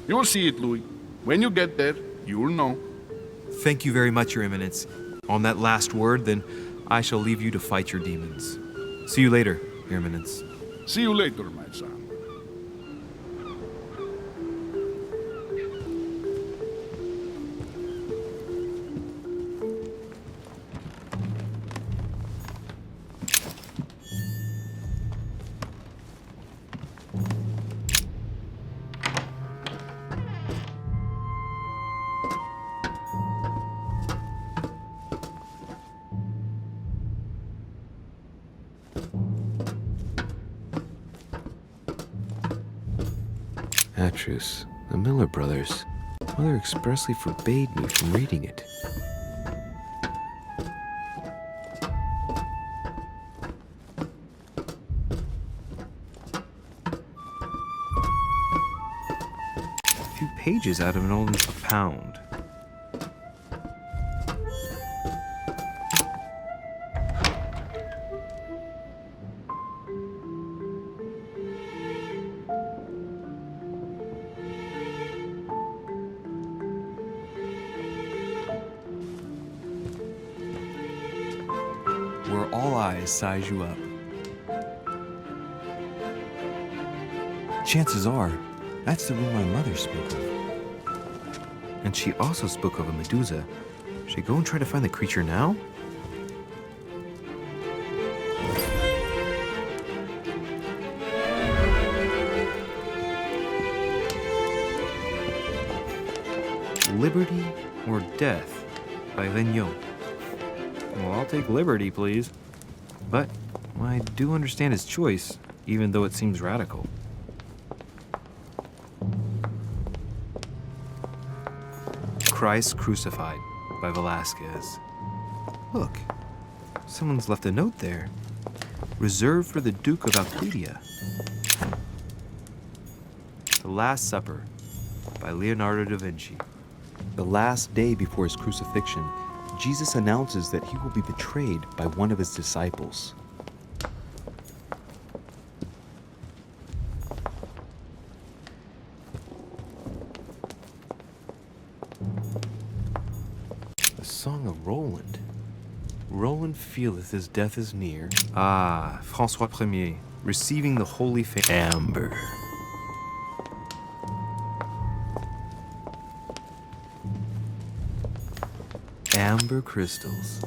You'll see it, Louis. When you get there, you'll know. Thank you very much, Your Eminence. On that last word, then, I shall leave you to fight your demons. See you later, Your Eminence. See you later, my son. Atrus, the Miller Brothers. Mother expressly forbade me from reading it. A few pages out of an old pound. Where all eyes size you up. Chances are, that's the room my mother spoke of. And she also spoke of a Medusa. Should I go and try to find the creature now? Liberty or Death by Vino. Well, I'll take liberty, please. But I do understand his choice, even though it seems radical. Christ Crucified by Velasquez. Look, someone's left a note there. Reserved for the Duke of Alcludia. The Last Supper by Leonardo da Vinci. The last day before his crucifixion, Jesus announces that he will be betrayed by one of his disciples. The Song of Roland. Roland feeleth his death is near. Ah, François Ier, receiving the Holy Faith. Amber. Amber crystals.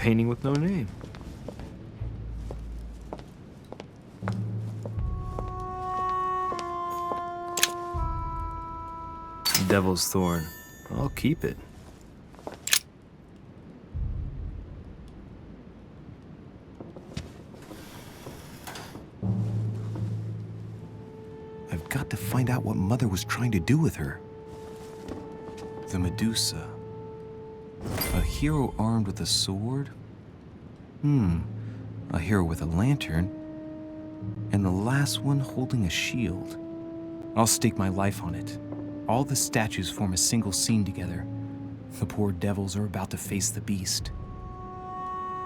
painting with no name. Devil's Thorn. I'll keep it. I've got to find out what Mother was trying to do with her. The Medusa. A hero armed with a sword? A hero with a lantern. And the last one holding a shield. I'll stake my life on it. All the statues form a single scene together. The poor devils are about to face the beast.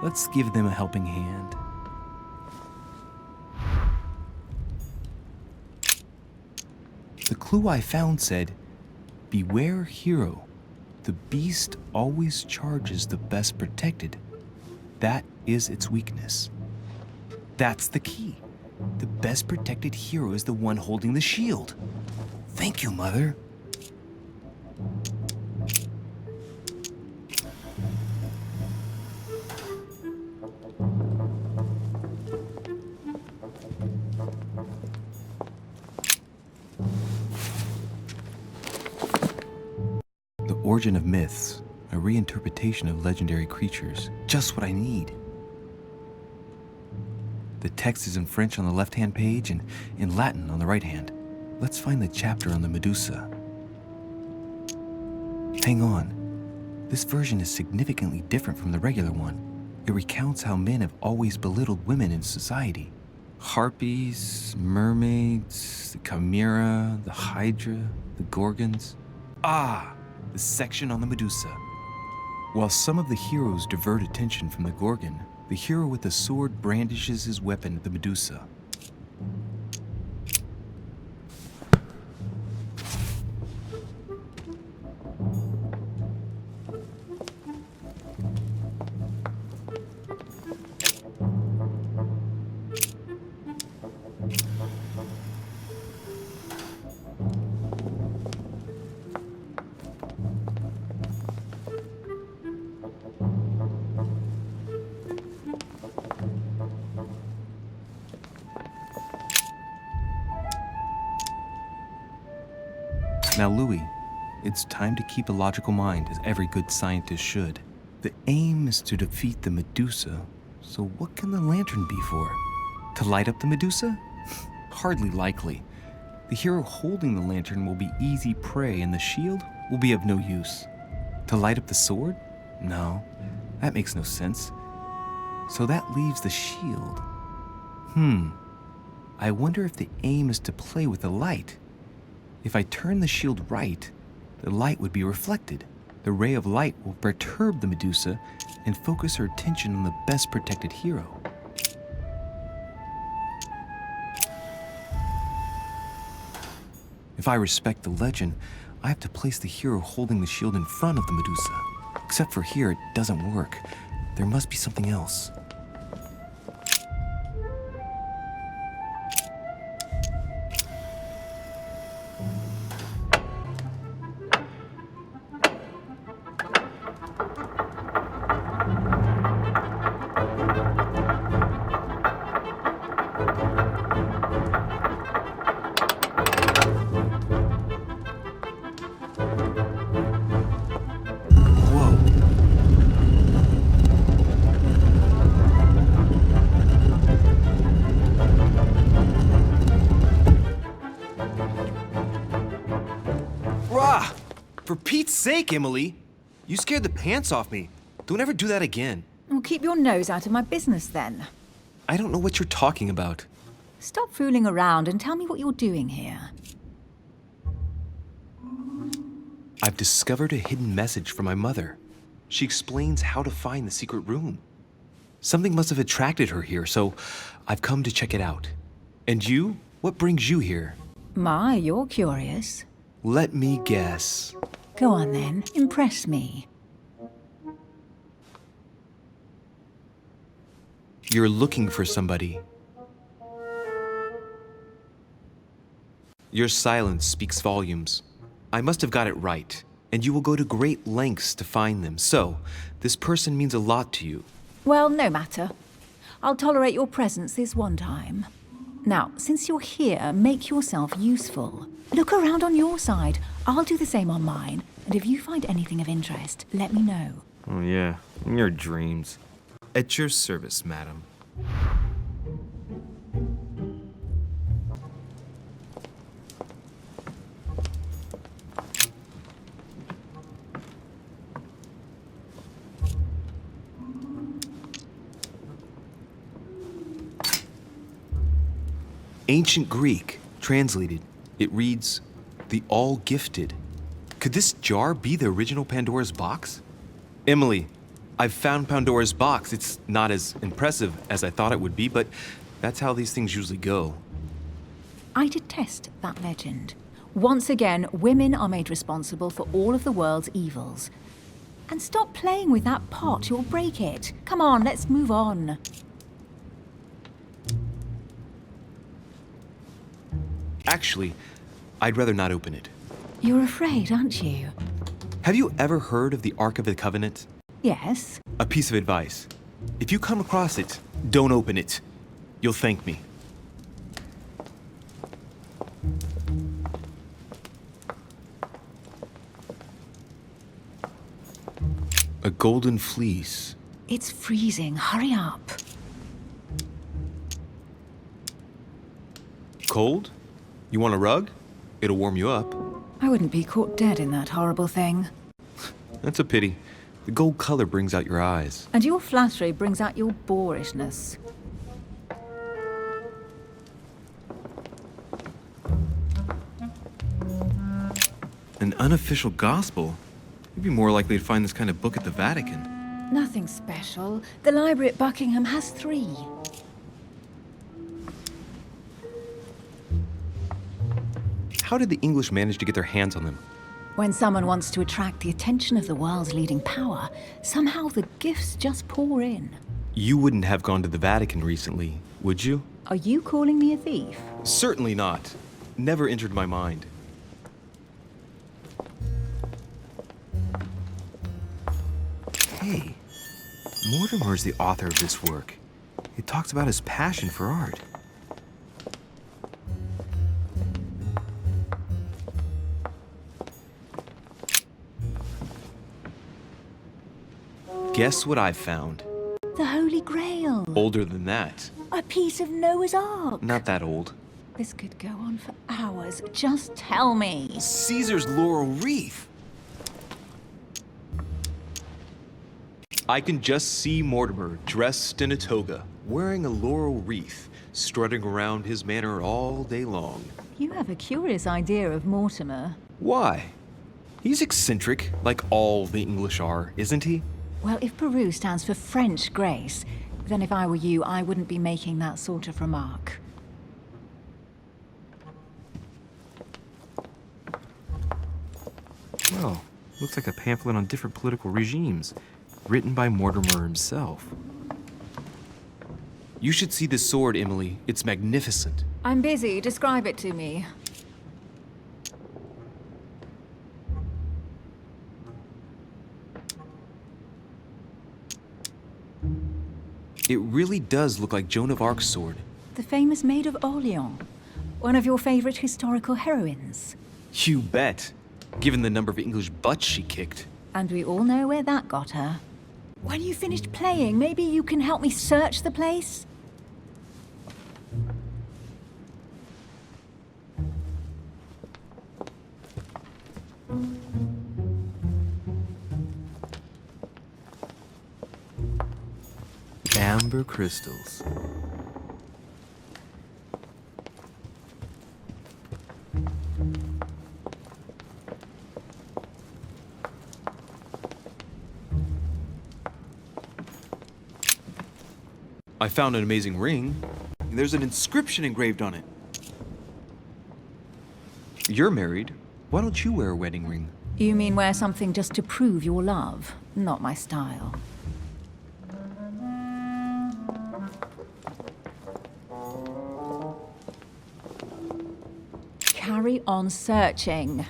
Let's give them a helping hand. The clue I found said, "Beware hero. The beast always charges the best protected. That is its weakness." That's the key. The best protected hero is the one holding the shield. Thank you, Mother. The Origin of Myths, a reinterpretation of legendary creatures. Just what I need. The text is in French on the left-hand page and in Latin on the right-hand. Let's find the chapter on the Medusa. Hang on. This version is significantly different from the regular one. It recounts how men have always belittled women in society. Harpies, mermaids, the chimera, the hydra, the gorgons. Ah, the section on the Medusa. While some of the heroes divert attention from the gorgon, the hero with the sword brandishes his weapon at the Medusa. Now, Louis, it's time to keep a logical mind, as every good scientist should. The aim is to defeat the Medusa, so what can the lantern be for? To light up the Medusa? Hardly likely. The hero holding the lantern will be easy prey, and the shield will be of no use. To light up the sword? No, that makes no sense. So that leaves the shield. I wonder if the aim is to play with the light. If I turn the shield right, the light would be reflected. The ray of light will perturb the Medusa and focus her attention on the best protected hero. If I respect the legend, I have to place the hero holding the shield in front of the Medusa. Except for here, it doesn't work. There must be something else. For Pete's sake, Emily! You scared the pants off me. Don't ever do that again. Well, keep your nose out of my business then. I don't know what you're talking about. Stop fooling around and tell me what you're doing here. I've discovered a hidden message from my mother. She explains how to find the secret room. Something must have attracted her here, so I've come to check it out. And you? What brings you here? My, you're curious. Let me guess. Go on then, impress me. You're looking for somebody. Your silence speaks volumes. I must have got it right, and you will go to great lengths to find them. So, this person means a lot to you. Well, no matter. I'll tolerate your presence this one time. Now, since you're here, make yourself useful. Look around on your side. I'll do the same on mine. And if you find anything of interest, let me know. Oh, yeah. In your dreams. At your service, madam. Ancient Greek, translated. It reads, the all-gifted. Could this jar be the original Pandora's box? Emily, I've found Pandora's box. It's not as impressive as I thought it would be, but that's how these things usually go. I detest that legend. Once again, women are made responsible for all of the world's evils. And stop playing with that pot, you'll break it. Come on, let's move on. Actually, I'd rather not open it. You're afraid, aren't you? Have you ever heard of the Ark of the Covenant? Yes. A piece of advice. If you come across it, don't open it. You'll thank me. A golden fleece. It's freezing. Hurry up. Cold? You want a rug? It'll warm you up. I wouldn't be caught dead in that horrible thing. That's a pity. The gold color brings out your eyes. And your flattery brings out your boorishness. An unofficial gospel? You'd be more likely to find this kind of book at the Vatican. Nothing special. The library at Buckingham has 3. How did the English manage to get their hands on them? When someone wants to attract the attention of the world's leading power, somehow the gifts just pour in. You wouldn't have gone to the Vatican recently, would you? Are you calling me a thief? Certainly not. Never entered my mind. Hey, Mortimer's the author of this work. He talks about his passion for art. Guess what I found? The Holy Grail. Older than that. A piece of Noah's Ark. Not that old. This could go on for hours. Just tell me. Caesar's laurel wreath. I can just see Mortimer dressed in a toga, wearing a laurel wreath, strutting around his manor all day long. You have a curious idea of Mortimer. Why? He's eccentric, like all the English are, isn't he? Well, if Peru stands for French grace, then if I were you, I wouldn't be making that sort of remark. Well, looks like a pamphlet on different political regimes, written by Mortimer himself. You should see this sword, Emily. It's magnificent. I'm busy. Describe it to me. It really does look like Joan of Arc's sword. The famous Maid of Orleans. One of your favorite historical heroines. You bet. Given the number of English butts she kicked. And we all know where that got her. When you finished playing, maybe you can help me search the place? Amber crystals. I found an amazing ring. There's an inscription engraved on it. You're married. Why don't you wear a wedding ring? You mean wear something just to prove your love? Not my style. Carry on searching.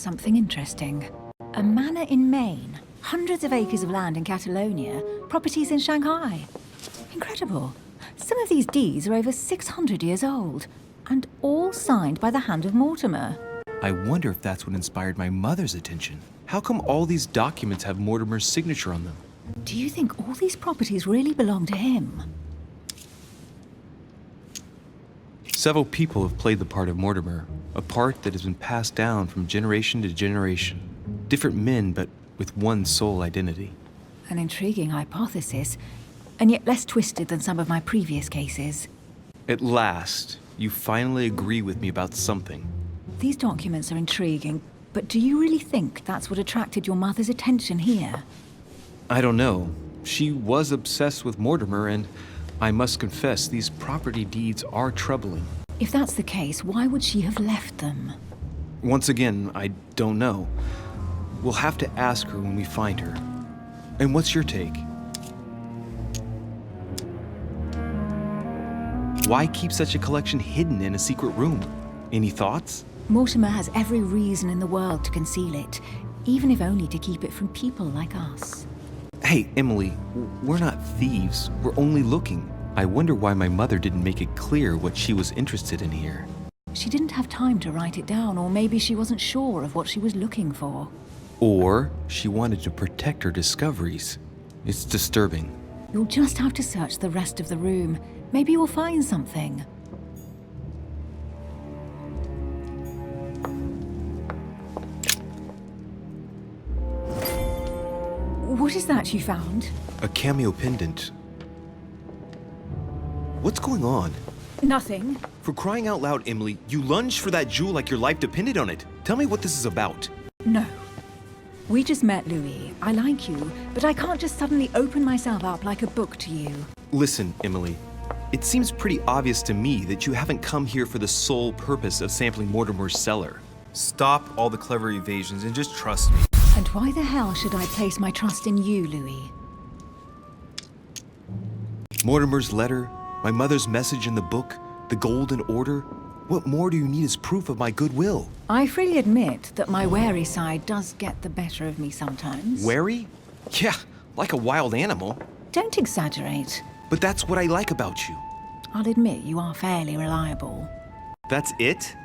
something interesting. A manor in Maine, hundreds of acres of land in Catalonia, properties in Shanghai. Incredible. Some of these deeds are over 600 years old, and all signed by the hand of Mortimer. I wonder if that's what inspired my mother's attention. How come all these documents have Mortimer's signature on them? Do you think all these properties really belong to him? Several people have played the part of Mortimer, a part that has been passed down from generation to generation. Different men, but with one sole identity. An intriguing hypothesis, and yet less twisted than some of my previous cases. At last, you finally agree with me about something. These documents are intriguing, but do you really think that's what attracted your mother's attention here? I don't know. She was obsessed with Mortimer, and I must confess, these property deeds are troubling. If that's the case, why would she have left them? Once again, I don't know. We'll have to ask her when we find her. And what's your take? Why keep such a collection hidden in a secret room? Any thoughts? Mortimer has every reason in the world to conceal it, even if only to keep it from people like us. Hey, Emily, we're not thieves. We're only looking. I wonder why my mother didn't make it clear what she was interested in here. She didn't have time to write it down, or maybe she wasn't sure of what she was looking for. Or she wanted to protect her discoveries. It's disturbing. You'll just have to search the rest of the room. Maybe you'll find something. What is that you found? A cameo pendant. What's going on? Nothing. For crying out loud, Emily, you lunged for that jewel like your life depended on it. Tell me what this is about. No. We just met, Louis. I like you, but I can't just suddenly open myself up like a book to you. Listen, Emily. It seems pretty obvious to me that you haven't come here for the sole purpose of sampling Mortimer's cellar. Stop all the clever evasions and just trust me. And why the hell should I place my trust in you, Louis? Mortimer's letter, my mother's message in the book, the Golden Order. What more do you need as proof of my goodwill? I freely admit that my wary side does get the better of me sometimes. Wary? Yeah, like a wild animal. Don't exaggerate. But that's what I like about you. I'll admit you are fairly reliable. That's it?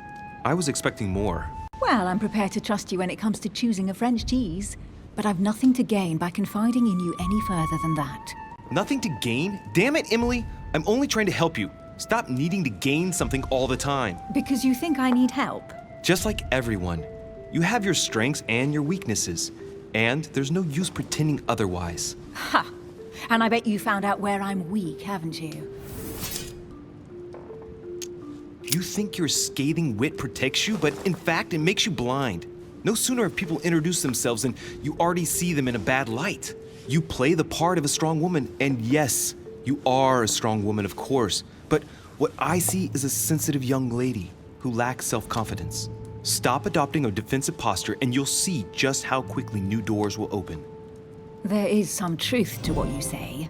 I was expecting more. Well, I'm prepared to trust you when it comes to choosing a French cheese, but I've nothing to gain by confiding in you any further than that. Nothing to gain? Damn it, Emily! I'm only trying to help you. Stop needing to gain something all the time. Because you think I need help? Just like everyone. You have your strengths and your weaknesses, and there's no use pretending otherwise. Ha! And I bet you found out where I'm weak, haven't you? You think your scathing wit protects you, but in fact, it makes you blind. No sooner have people introduced themselves than you already see them in a bad light. You play the part of a strong woman, and yes, you are a strong woman, of course, but what I see is a sensitive young lady who lacks self-confidence. Stop adopting a defensive posture, and you'll see just how quickly new doors will open. There is some truth to what you say.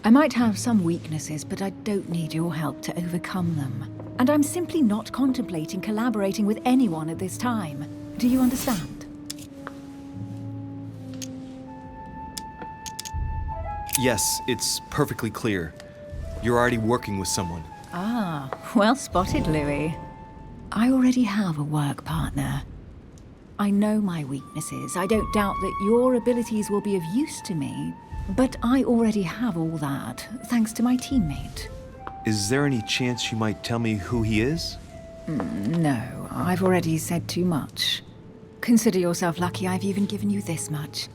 I might have some weaknesses, but I don't need your help to overcome them. And I'm simply not contemplating collaborating with anyone at this time. Do you understand? Yes, it's perfectly clear. You're already working with someone. Ah, well spotted, Louis. I already have a work partner. I know my weaknesses. I don't doubt that your abilities will be of use to me, but I already have all that, thanks to my teammate. Is there any chance you might tell me who he is? No, I've already said too much. Consider yourself lucky I've even given you this much.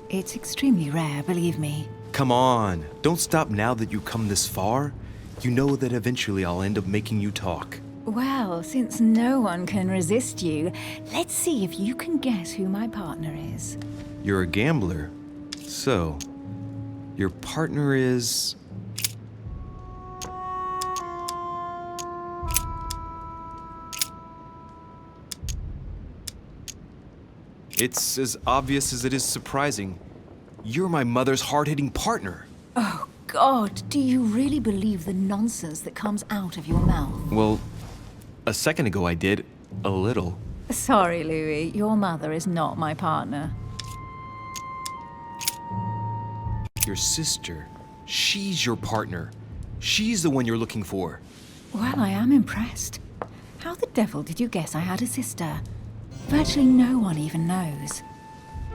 It's extremely rare, believe me. Come on, don't stop now that you've come this far. You know that eventually I'll end up making you talk. Well, since no one can resist you, let's see if you can guess who my partner is. You're a gambler. So, your partner is... It's as obvious as it is surprising. You're my mother's hard-hitting partner. Oh, God, do you really believe the nonsense that comes out of your mouth? Well, a second ago I did. A little. Sorry, Louis. Your mother is not my partner. Your sister. She's your partner. She's the one you're looking for. Well, I am impressed. How the devil did you guess I had a sister? Virtually no one even knows.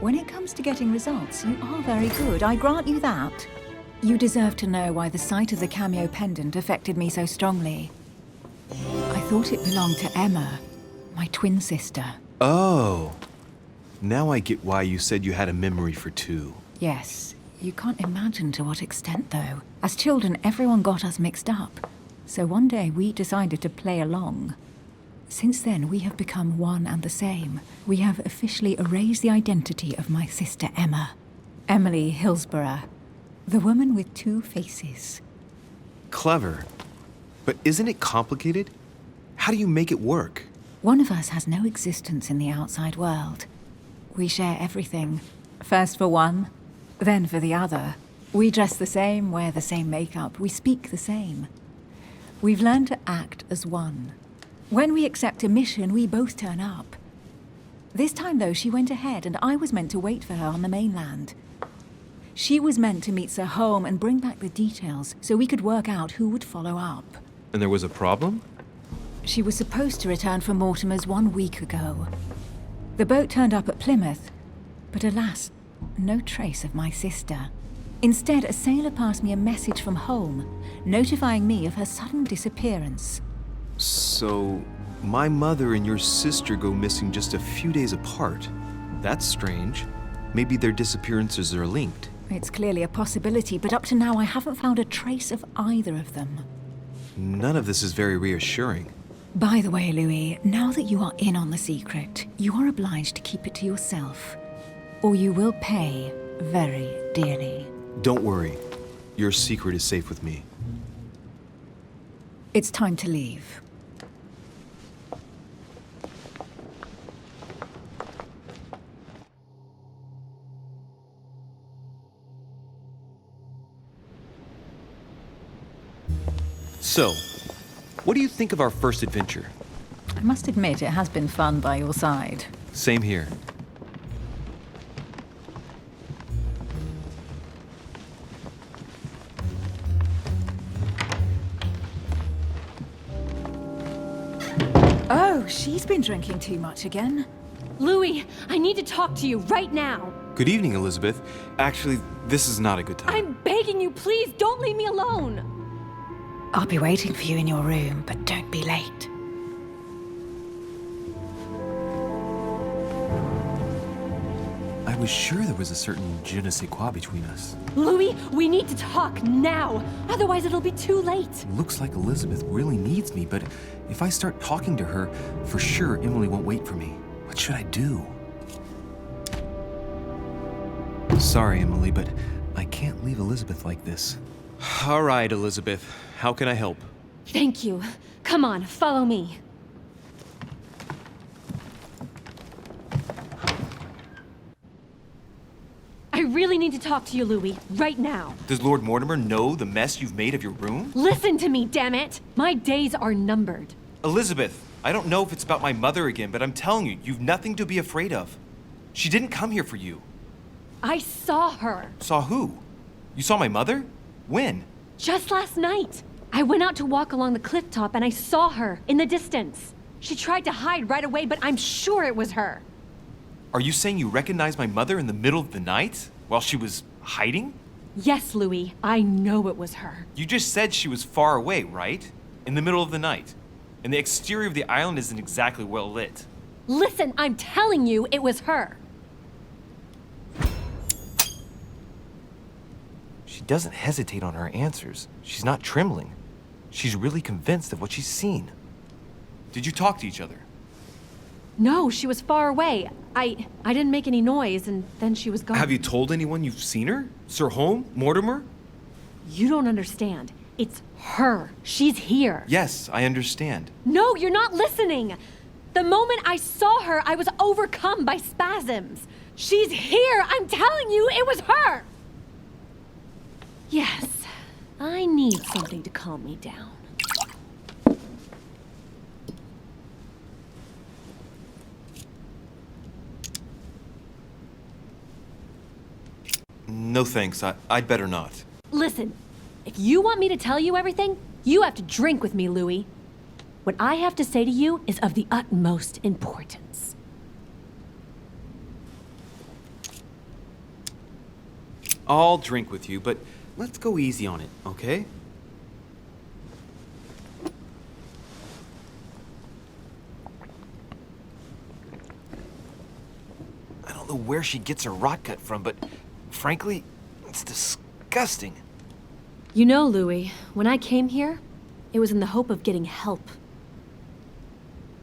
When it comes to getting results, you are very good, I grant you that. You deserve to know why the sight of the cameo pendant affected me so strongly. I thought it belonged to Emma, my twin sister. Oh. Now I get why you said you had a memory for two. Yes, you can't imagine to what extent, though. As children, everyone got us mixed up. So one day we decided to play along. Since then, we have become one and the same. We have officially erased the identity of my sister Emma. Emily Hillsborough. The woman with two faces. Clever. But isn't it complicated? How do you make it work? One of us has no existence in the outside world. We share everything. First for one, then for the other. We dress the same, wear the same makeup, we speak the same. We've learned to act as one. When we accept a mission, we both turn up. This time, though, she went ahead, and I was meant to wait for her on the mainland. She was meant to meet Sir Home and bring back the details so we could work out who would follow up. And there was a problem? She was supposed to return from Mortimer's 1 week ago. The boat turned up at Plymouth, but alas, no trace of my sister. Instead, a sailor passed me a message from home, notifying me of her sudden disappearance. So, my mother and your sister go missing just a few days apart. That's strange. Maybe their disappearances are linked. It's clearly a possibility, but up to now I haven't found a trace of either of them. None of this is very reassuring. By the way, Louis, now that you are in on the secret, you are obliged to keep it to yourself, or you will pay very dearly. Don't worry. Your secret is safe with me. It's time to leave. So, what do you think of our first adventure? I must admit, it has been fun by your side. Same here. Oh, she's been drinking too much again. Louis, I need to talk to you right now. Good evening, Elizabeth. Actually, this is not a good time. I'm begging you, please don't leave me alone. I'll be waiting for you in your room, but don't be late. I was sure there was a certain je ne sais quoi between us. Louis, we need to talk now. Otherwise, it'll be too late. Looks like Elizabeth really needs me, but if I start talking to her, for sure Emily won't wait for me. What should I do? Sorry, Emily, but I can't leave Elizabeth like this. All right, Elizabeth. How can I help? Thank you. Come on, follow me. I really need to talk to you, Louis, right now. Does Lord Mortimer know the mess you've made of your room? Listen to me, damn it! My days are numbered. Elizabeth, I don't know if it's about my mother again, but I'm telling you, you've nothing to be afraid of. She didn't come here for you. I saw her. Saw who? You saw my mother? When? Just last night. I went out to walk along the cliff top and I saw her in the distance. She tried to hide right away, but I'm sure it was her. Are you saying you recognized my mother in the middle of the night while she was hiding? Yes, Louis. I know it was her. You just said she was far away, right? In the middle of the night. And the exterior of the island isn't exactly well lit. Listen, I'm telling you it was her. She doesn't hesitate on her answers. She's not trembling. She's really convinced of what she's seen. Did you talk to each other? No, she was far away. I didn't make any noise, and then she was gone. Have you told anyone you've seen her? Sir Home? Mortimer? You don't understand. It's her. She's here. Yes, I understand. No, you're not listening. The moment I saw her, I was overcome by spasms. She's here. I'm telling you, it was her. Yes, I need something to calm me down. No thanks, I'd better not. Listen, if you want me to tell you everything, you have to drink with me, Louis. What I have to say to you is of the utmost importance. I'll drink with you, but let's go easy on it, okay? I don't know where she gets her rot gut from, but frankly, it's disgusting. You know, Louis, when I came here, it was in the hope of getting help.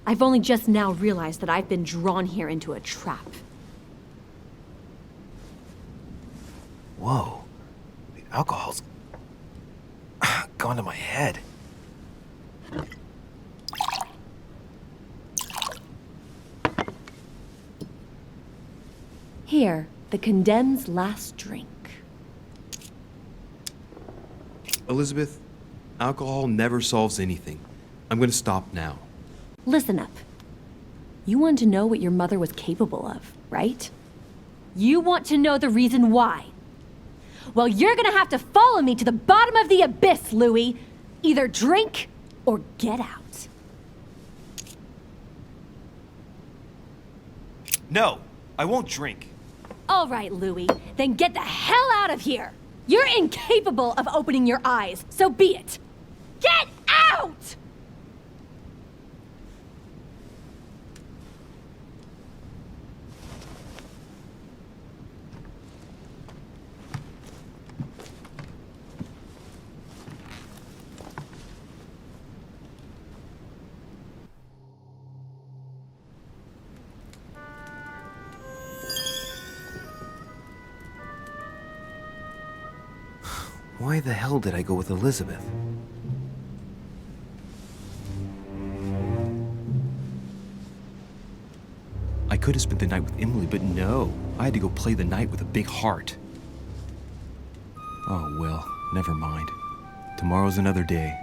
I've only just now realized that I've been drawn here into a trap. Whoa. The alcohol's gone to my head. Here, the condemned's last drink. Elizabeth, alcohol never solves anything. I'm gonna stop now. Listen up. You want to know what your mother was capable of, right? You want to know the reason why. Well, you're gonna have to follow me to the bottom of the abyss, Louis. Either drink or get out. No, I won't drink. All right, Louis, then get the hell out of here. You're incapable of opening your eyes, so be it. Get out! Why the hell did I go with Elizabeth? I could have spent the night with Emily, but no. I had to go play the night with a big heart. Oh, well, never mind. Tomorrow's another day.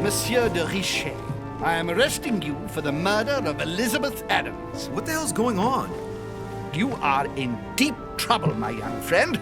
Monsieur de Richet, I am arresting you for the murder of Elizabeth Adams. What the hell's going on? You are in deep trouble, my young friend.